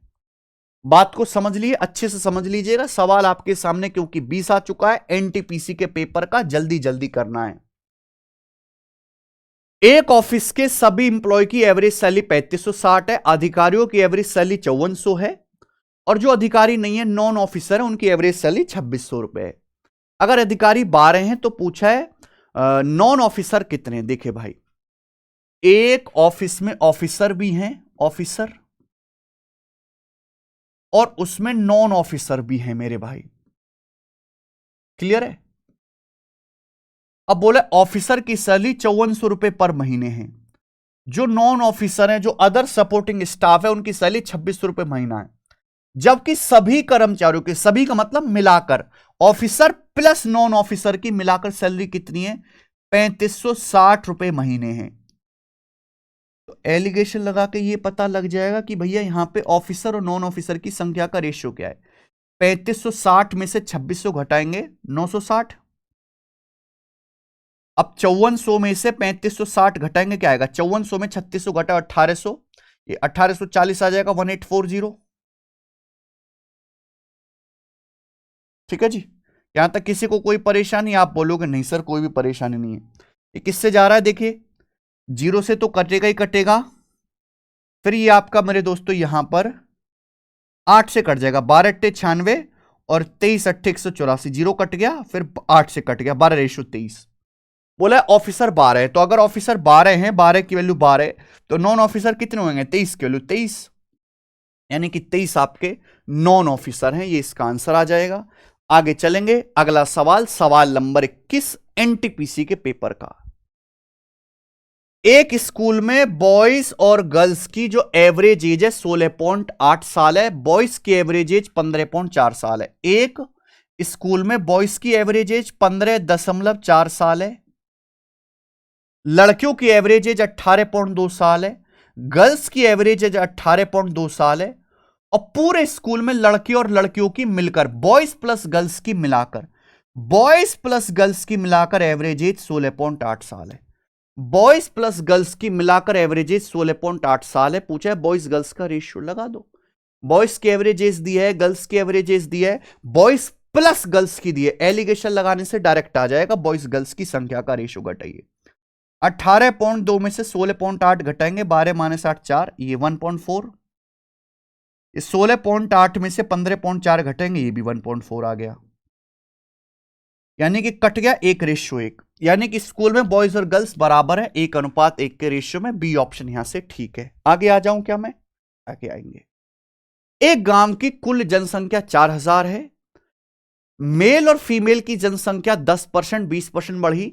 बात को समझ लिए, अच्छे से समझ लीजिएगा। सवाल आपके सामने क्योंकि 20 आ चुका है, एनटीपीसी के पेपर का जल्दी जल्दी करना है। एक ऑफिस के सभी इंप्लॉय की एवरेज सैलरी 3560 है, अधिकारियों की एवरेज सैलरी 5400 है, और जो अधिकारी नहीं है, नॉन ऑफिसर है, उनकी एवरेज सैलरी 2600 रुपए है। अगर अधिकारी 12 हैं तो पूछा है नॉन ऑफिसर कितने? देखे भाई, एक ऑफिस में ऑफिसर भी हैं, ऑफिसर, और उसमें नॉन ऑफिसर भी हैं मेरे भाई। क्लियर है? अब बोले ऑफिसर की सैलरी 5400 रुपए पर महीने है, जो नॉन ऑफिसर हैं, जो अदर सपोर्टिंग स्टाफ है, उनकी सैलरी 2600 रुपए महीना है। जबकि सभी कर्मचारियों के, सभी का मतलब मिलाकर, ऑफिसर प्लस नॉन ऑफिसर की मिलाकर सैलरी कितनी है? 3560 रुपए महीने है। तो एलिगेशन लगा के ये पता लग जाएगा कि भैया यहां पे ऑफिसर और नॉन ऑफिसर की संख्या का रेशियो क्या है। 3560 में से 2600 घटाएंगे 960। अब 5400 में से 3560 घटाएंगे, क्या आएगा? 5400 में 3600 घटा 1800, ये 1840 आ जाएगा, 1840। ठीक है जी, यहां तक किसी को कोई परेशानी? आप बोलोगे नहीं सर कोई भी परेशानी नहीं है। ये किससे जा रहा है? देखिए 0 से तो कटेगा ही कटेगा, फिर ये आपका मेरे दोस्तों यहां पर 8 से कट जाएगा, 12×8 = 96 और 23×8 = 184, 0 कट गया, फिर 8 से कट गया, 12:23। बोला ऑफिसर 12 है, तो अगर ऑफिसर 12 हैं, 12 की वैल्यू 12, तो नॉन ऑफिसर कितने होंगे? 23 की वैल्यू 23, यानी कि 23 आपके नॉन ऑफिसर हैं। ये इसका आंसर आ जाएगा। आगे चलेंगे, अगला सवाल, सवाल नंबर 21 एनटीपीसी के पेपर का। एक स्कूल में बॉयज और गर्ल्स की जो एवरेज एज है 16.8 साल है, बॉयज की एवरेज एज 15.4 साल है। एक स्कूल में बॉयज की एवरेज एज 15.4 साल है, लड़कियों की एवरेज एज 18.2 साल है, गर्ल्स की एवरेज एज 18.2 साल है, और पूरे स्कूल में लड़के और लड़कियों की मिलकर, बॉयज प्लस गर्ल्स की मिलाकर, बॉयज प्लस गर्ल्स की मिलाकर एवरेज एज 16.8 साल है। बॉयज प्लस गर्ल्स की मिलाकर एवरेज एज 16.8 साल है। पूछा है बॉयज गर्ल्स का रेशियो लगा दो। बॉयज की एवरेज एज दी है, गर्ल्स की एवरेज एज दी है, बॉयज प्लस गर्ल्स की दी है। एलिगेशन लगाने से डायरेक्ट आ जाएगा, बॉयज गर्ल्स की संख्या का रेशियो घटाइए। 18.2 में से 16.8 घटाएंगे, 12 - 8 4, ये 1.4, इस 16.8 में से 15.4 घटेंगे, ये भी 1.4 आ गया, यानी कि कट गया 1:1, यानी कि स्कूल में बॉयज और गर्ल्स बराबर है, 1:1 के रेशियो में। बी ऑप्शन यहां से ठीक है। आगे आ जाऊं क्या मैं? आगे आएंगे। एक गांव की कुल जनसंख्या 4000 है, मेल और फीमेल की जनसंख्या 10% 20% बढ़ी,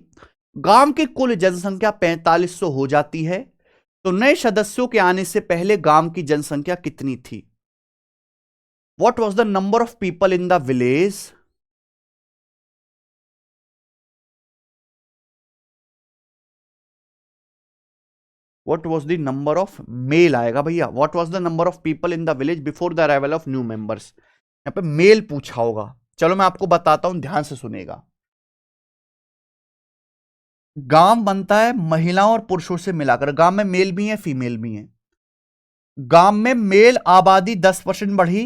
गांव की कुल जनसंख्या 4500 हो जाती है, तो नए सदस्यों के आने से पहले गांव की जनसंख्या कितनी थी? What was the number of people in the village? What was the number of male आएगा भैया। What was the number of people in the village before the arrival of new members? यहां पे मेल पूछा होगा। चलो मैं आपको बताता हूं, ध्यान से सुनेगा। गांव बनता है महिलाओं और पुरुषों से मिलाकर, गांव में मेल भी है फीमेल भी है। गांव में मेल आबादी 10% बढ़ी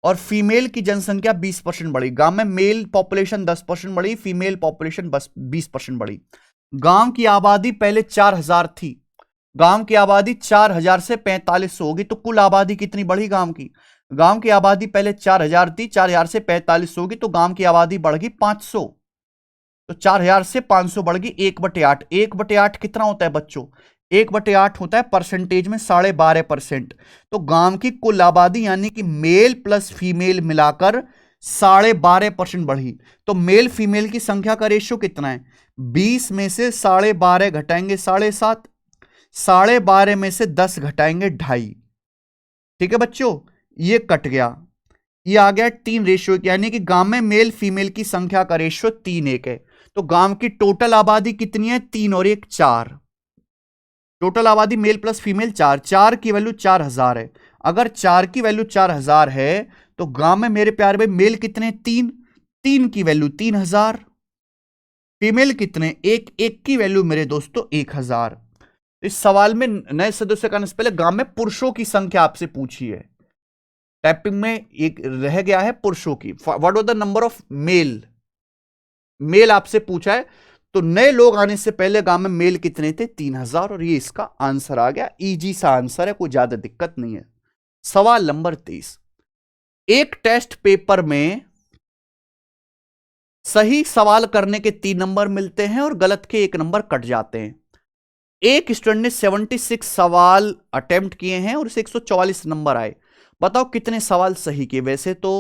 और फीमेल की जनसंख्या 20% बढ़ी। गांव में मेल पॉपुलेशन 10% बढ़ी, फीमेल पॉपुलेशन 20% बढ़ी। गांव की आबादी पहले 4000 थी, गांव की आबादी 4000 से 4500 होगी, तो कुल आबादी कितनी बढ़ी गांव की? गांव की आबादी पहले 4000 थी, 4000 से 4500 होगी, तो गांव की आबादी बढ़ गई 500, तो 4000 से 500 बढ़ गई 1/8। 1/8 कितना होता है बच्चों? 1/8 होता है परसेंटेज में 12.5%। तो गांव की कुल आबादी यानी कि मेल प्लस फीमेल मिलाकर 12.5% बढ़ी। तो मेल फीमेल की संख्या का रेशियो कितना है? 20 में से 12.5 घटाएंगे 7.5, 12.5 में से 10 घटाएंगे 2.5। ठीक है बच्चों, ये कट गया, ये आ गया 3:1, यानी कि गांव में मेल फीमेल की संख्या का रेशियो 3:1 है। तो गांव की टोटल आबादी कितनी है? 3 और 1 4। टोटल आबादी मेल प्लस फीमेल 4, 4 की वैल्यू 4000 है। अगर 4 की वैल्यू 4000 है तो गांव में मेरे प्यारे भाई मेल कितने? 3, 3 की वैल्यू 3000, फीमेल कितने? 1, 1 की वैल्यू मेरे दोस्तों 1000। इस सवाल में नए सदस्य का पहले गांव में पुरुषों की संख्या आपसे पूछी है, टाइपिंग में एक रह गया है पुरुषों की। What was the number of male? Male आपसे पूछा है, तो नए लोग आने से पहले गांव में मेल कितने थे? 3000, और ये इसका आंसर आ गया। इजी सा आंसर है, कोई ज्यादा दिक्कत नहीं है। सवाल नंबर 23, एक टेस्ट पेपर में सही सवाल करने के 3 नंबर मिलते हैं और गलत के 1 नंबर कट जाते हैं। एक स्टूडेंट ने 76 सवाल अटेम्प्ट किए हैं और उसे 144 नंबर आए, बताओ कितने सवाल सही किए? वैसे तो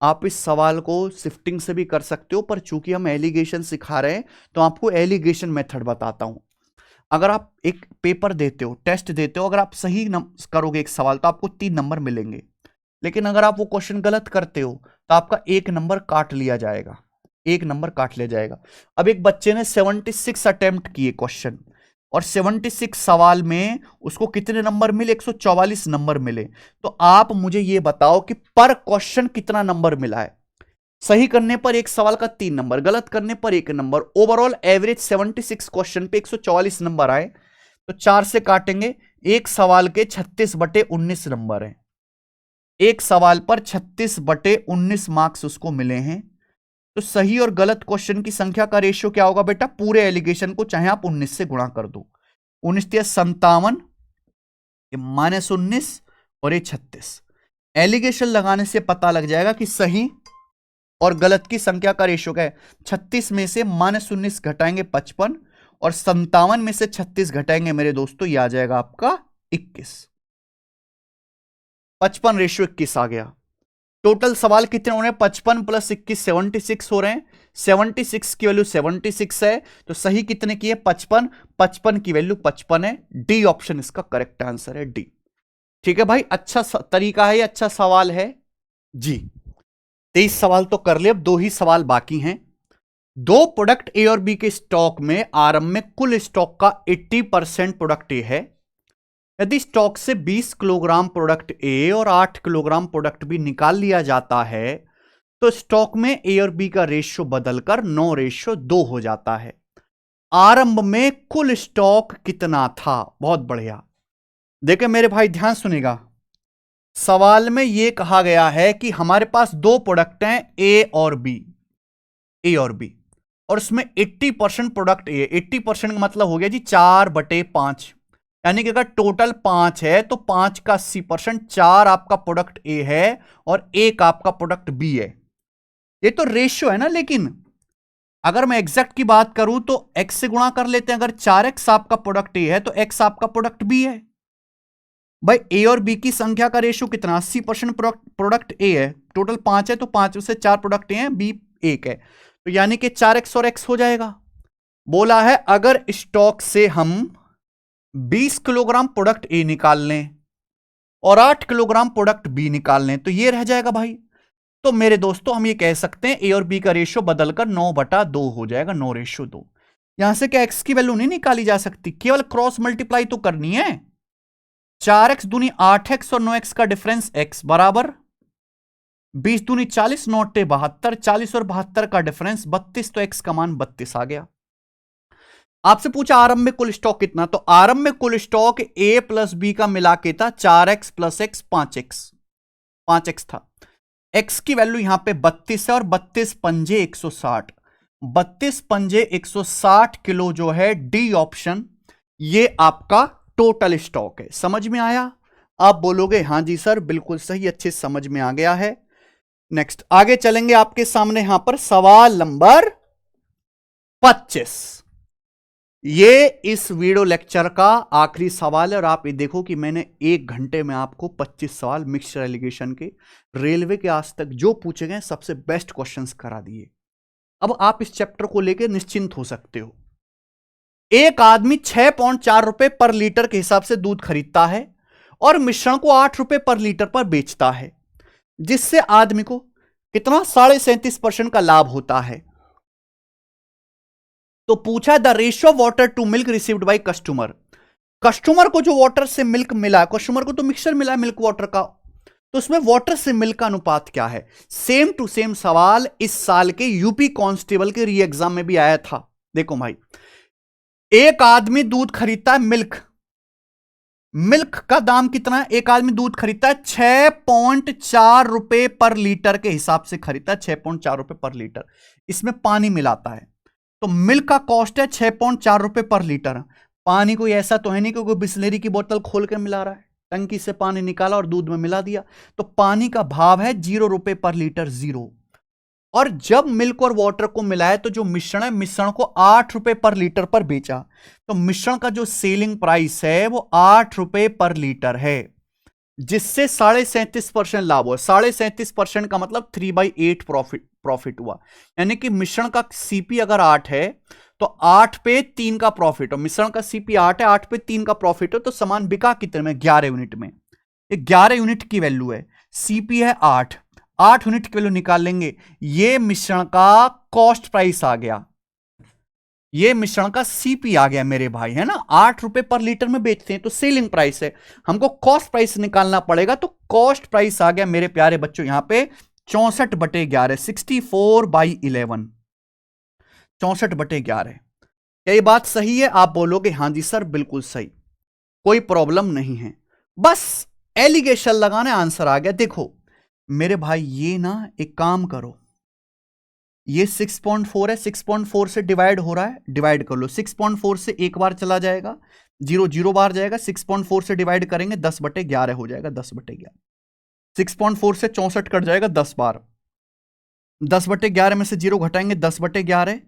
आप इस सवाल को शिफ्टिंग से भी कर सकते हो, पर चूंकि हम एलिगेशन सिखा रहे हैं तो आपको एलिगेशन मेथड बताता हूं। अगर आप एक पेपर देते हो, टेस्ट देते हो, अगर आप सही करोगे एक सवाल तो आपको 3 नंबर मिलेंगे, लेकिन अगर आप वो क्वेश्चन गलत करते हो तो आपका 1 नंबर काट लिया जाएगा, 1 नंबर काट लिया जाएगा। अब एक बच्चे ने 76 अटेम्प्ट किए क्वेश्चन और 76 सवाल में उसको कितने नंबर मिले? 144 नंबर मिले। तो आप मुझे यह बताओ कि पर क्वेश्चन कितना नंबर मिला है? सही करने पर एक सवाल का 3 नंबर, गलत करने पर 1 नंबर, ओवरऑल एवरेज 76 क्वेश्चन पे 144 नंबर आए, तो 4 से काटेंगे, एक सवाल के 36/19 नंबर है, एक सवाल पर 36/19 मार्क्स उसको मिले हैं। तो सही और गलत क्वेश्चन की संख्या का रेशियो क्या होगा बेटा? पूरे एलिगेशन को चाहे आप 19 से गुणा कर दो, 19 57, -19 और ये 36। एलिगेशन लगाने से पता लग जाएगा कि सही और गलत की संख्या का रेशियो क्या है। 36 में से -19 घटाएंगे 55 और 57 में से 36 घटाएंगे मेरे दोस्तों, ये आ जाएगा आपका 21। 55 रेशियो 21 आ गया। टोटल सवाल कितने हो रहे हैं? 55 + 21 76 हो रहे हैं। 76 की वैल्यू 76 है, तो सही कितने की है? 55, 55 की वैल्यू 55 है। डी ऑप्शन इसका करेक्ट आंसर है, डी। ठीक है भाई, अच्छा तरीका है, अच्छा सवाल है जी। 23 सवाल तो कर ले, अब 2 ही सवाल बाकी हैं। 2 प्रोडक्ट ए और बी के स्टॉक में आरंभ में कुल स्टॉक का 80% प्रोडक्ट ए है। यदि स्टॉक से 20 किलोग्राम प्रोडक्ट ए और 8 किलोग्राम प्रोडक्ट बी निकाल लिया जाता है तो स्टॉक में ए और बी का रेशियो बदलकर 9:2 हो जाता है। आरंभ में कुल स्टॉक कितना था? बहुत बढ़िया। देखिए मेरे भाई ध्यान सुनेगा, सवाल में यह कहा गया है कि हमारे पास 2 प्रोडक्ट हैं ए और बी, ए और बी, और उसमें 80% प्रोडक्ट ए। 80% का मतलब हो गया जी 4/5। यानी कि अगर टोटल 5 है तो 5 का 80%, 4 आपका प्रोडक्ट ए है और 1 आपका प्रोडक्ट बी है। ये तो रेशियो है ना, लेकिन अगर मैं एग्जैक्ट की बात करूं तो x से गुणा कर लेते हैं। अगर 4x आपका प्रोडक्ट ए है तो x आपका प्रोडक्ट बी है। भाई ए और बी की संख्या का रेशियो कितना, 80% प्रोडक्ट ए है, टोटल 5 है तो 5 में से 4 प्रोडक्ट ए हैं, बी 1 है, तो यानी कि 4x और x हो जाएगा। बोला है अगर स्टॉक से हम 20 किलोग्राम प्रोडक्ट ए निकाल लें और 8 किलोग्राम प्रोडक्ट बी निकाल लें तो ये रह जाएगा भाई। तो मेरे दोस्तों हम ये कह सकते हैं ए और बी का रेशियो बदलकर 9/2 हो जाएगा, 9:2। यहां से क्या एक्स की वैल्यू नहीं निकाली जा सकती, केवल क्रॉस मल्टीप्लाई तो करनी है। 4x दूनी 8x और 9x का डिफरेंस x बराबर 20 दूनी 40, 9 टे 72, 40 और 72 का डिफरेंस 32, तो x का मान 32 आ गया। आपसे पूछा आरंभ में कुल स्टॉक कितना, तो आरंभ में कुल स्टॉक a प्लस बी का मिला के था 4x प्लस x 5x था। x की वैल्यू यहां पे 32 है और 32 पंजे 160, 32 पंजे 160 किलो जो है डी ऑप्शन, ये आपका टोटल स्टॉक है। समझ में आया? आप बोलोगे हां जी सर बिल्कुल सही, अच्छे समझ में आ गया है। नेक्स्ट आगे चलेंगे, आपके सामने यहां पर सवाल नंबर 25। ये इस वीडियो लेक्चर का आखिरी सवाल है और आप ये देखो कि मैंने 1 घंटे में आपको 25 सवाल मिक्सचर एलिगेशन के, रेलवे के आज तक जो पूछे गए सबसे बेस्ट क्वेश्चंस करा दिए। अब आप इस चैप्टर को लेकर निश्चिंत हो सकते हो। एक आदमी 6.4 रुपए पर लीटर के हिसाब से दूध खरीदता है और मिश्रण को 8 रुपए पर लीटर पर बेचता है, जिससे आदमी को कितना 37.5% का लाभ होता है। तो पूछा the ratio of water to milk received by customer. Customer को जो वाटर से मिल्क मिला, कस्टमर को तो मिक्सचर मिला मिल्क वाटर का, तो उसमें वाटर से मिल्क का अनुपात क्या है। सेम टू सेम सवाल इस साल के यूपी कांस्टेबल के री एग्जाम में भी आया था। देखो भाई, एक आदमी दूध खरीदता है, मिल्क का दाम कितना है, एक आदमी दूध खरीदता है 6.4 रुपए पर लीटर के हिसाब से खरीदता है, 6.4 रुपए पर लीटर। इसमें पानी मिलाता है तो मिल्क का कॉस्ट है 6.4 रुपए पर लीटर। पानी कोई ऐसा तो है नहीं कि कोई बिस्लेरी की बोतल खोल के मिला रहा है, टंकी से पानी निकाला और दूध में मिला दिया, तो पानी का भाव है 0 रुपए पर लीटर, 0। और जब मिल्क और वाटर को मिलाया तो जो मिश्रण है, मिश्रण को 8 रुपए पर लीटर पर बेचा, तो मिश्रण का जो सेलिंग प्राइस है वो 8 रुपए पर लीटर है, जिससे 37.5% लाभ हुआ। 37.5% का मतलब 3/8 प्रॉफिट हुआ। यानी कि मिश्रण का सीपी अगर 8 है तो 8 पे 3 का प्रॉफिट हो। मिश्रण का सीपी 8 है, 8 पे 3 का प्रॉफिट हो, तो सामान बिका कितने में, 11 यूनिट में। 11 यूनिट की वैल्यू है, सीपी है 8 यूनिट की वैल्यू निकाल लेंगे। ये मिश्रण का कॉस्ट प्राइस आ गया, ये मिश्रण का सीपी आ गया मेरे भाई, है ना। 8 रुपए पर लीटर में बेचते हैं तो सेलिंग प्राइस है, हमको कॉस्ट प्राइस निकालना पड़ेगा, तो कॉस्ट प्राइस आ गया मेरे प्यारे बच्चों यहां पे 64/11, 64/11, 64/11। क्या ये बात सही है? आप बोलोगे हां जी सर बिल्कुल सही, कोई प्रॉब्लम नहीं है, बस एलिगेशन लगाने आंसर आ गया। देखो मेरे भाई, ये ना एक काम करो, ये 6.4 है, 6.4 से डिवाइड हो रहा है, डिवाइड कर लो। 6.4 से एक बार चला जाएगा, 0 बार जाएगा, 6.4 से डिवाइड करेंगे 10/11 हो जाएगा, 10/11। 6.4 से 64 कट जाएगा 10 बार, 10/11 में से 0 घटाएंगे 10/11,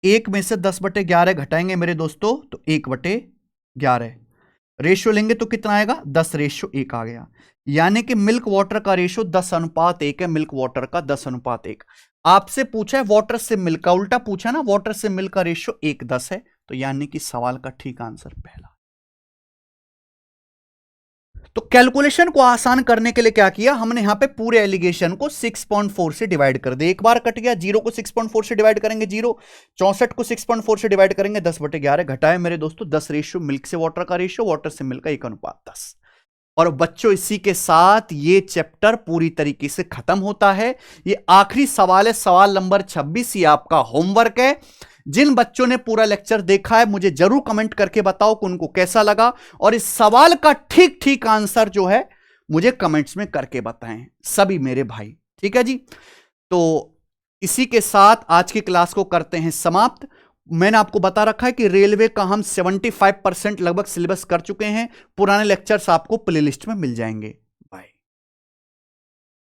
1 में से 10/11 घटाएंगे मेरे दोस्तों तो 1/11। रेशियो लेंगे तो कितना आएगा, 10:1 आ गया। यानी कि मिल्क वाटर का रेशियो 10:1 है, मिल्क वाटर का 10:1। आपसे पूछा है वाटर से मिल्क का, उल्टा पूछा ना, वाटर से मिल्क का रेशियो 1:10 है, तो यानी कि सवाल का ठीक आंसर पहला। तो कैलकुलेशन को आसान करने के लिए क्या किया हमने, यहां पे पूरे एलिगेशन को 6.4 से डिवाइड कर दे। एक बार कट गया, 0 को 6.4 से डिवाइड करेंगे 0, 64 को 6.4 से डिवाइड करेंगे 10/11, घटाए मेरे दोस्तों 10 रेशियो मिल्क से वाटर का रेशियो, वाटर से मिल्क का 1:10। और बच्चों इसी के साथ ये चैप्टर पूरी तरीके से खत्म होता है। ये आखिरी सवाल है, सवाल नंबर 26, ये आपका होमवर्क है। जिन बच्चों ने पूरा लेक्चर देखा है मुझे जरूर कमेंट करके बताओ कि उनको कैसा लगा, और इस सवाल का ठीक ठीक आंसर जो है मुझे कमेंट्स में करके बताएं सभी मेरे भाई, ठीक है जी। तो इसी के साथ आज की क्लास को करते हैं समाप्त। मैंने आपको बता रखा है कि रेलवे का हम 75% लगभग सिलेबस कर चुके हैं। पुराने लेक्चर्स आपको प्लेलिस्ट में मिल जाएंगे।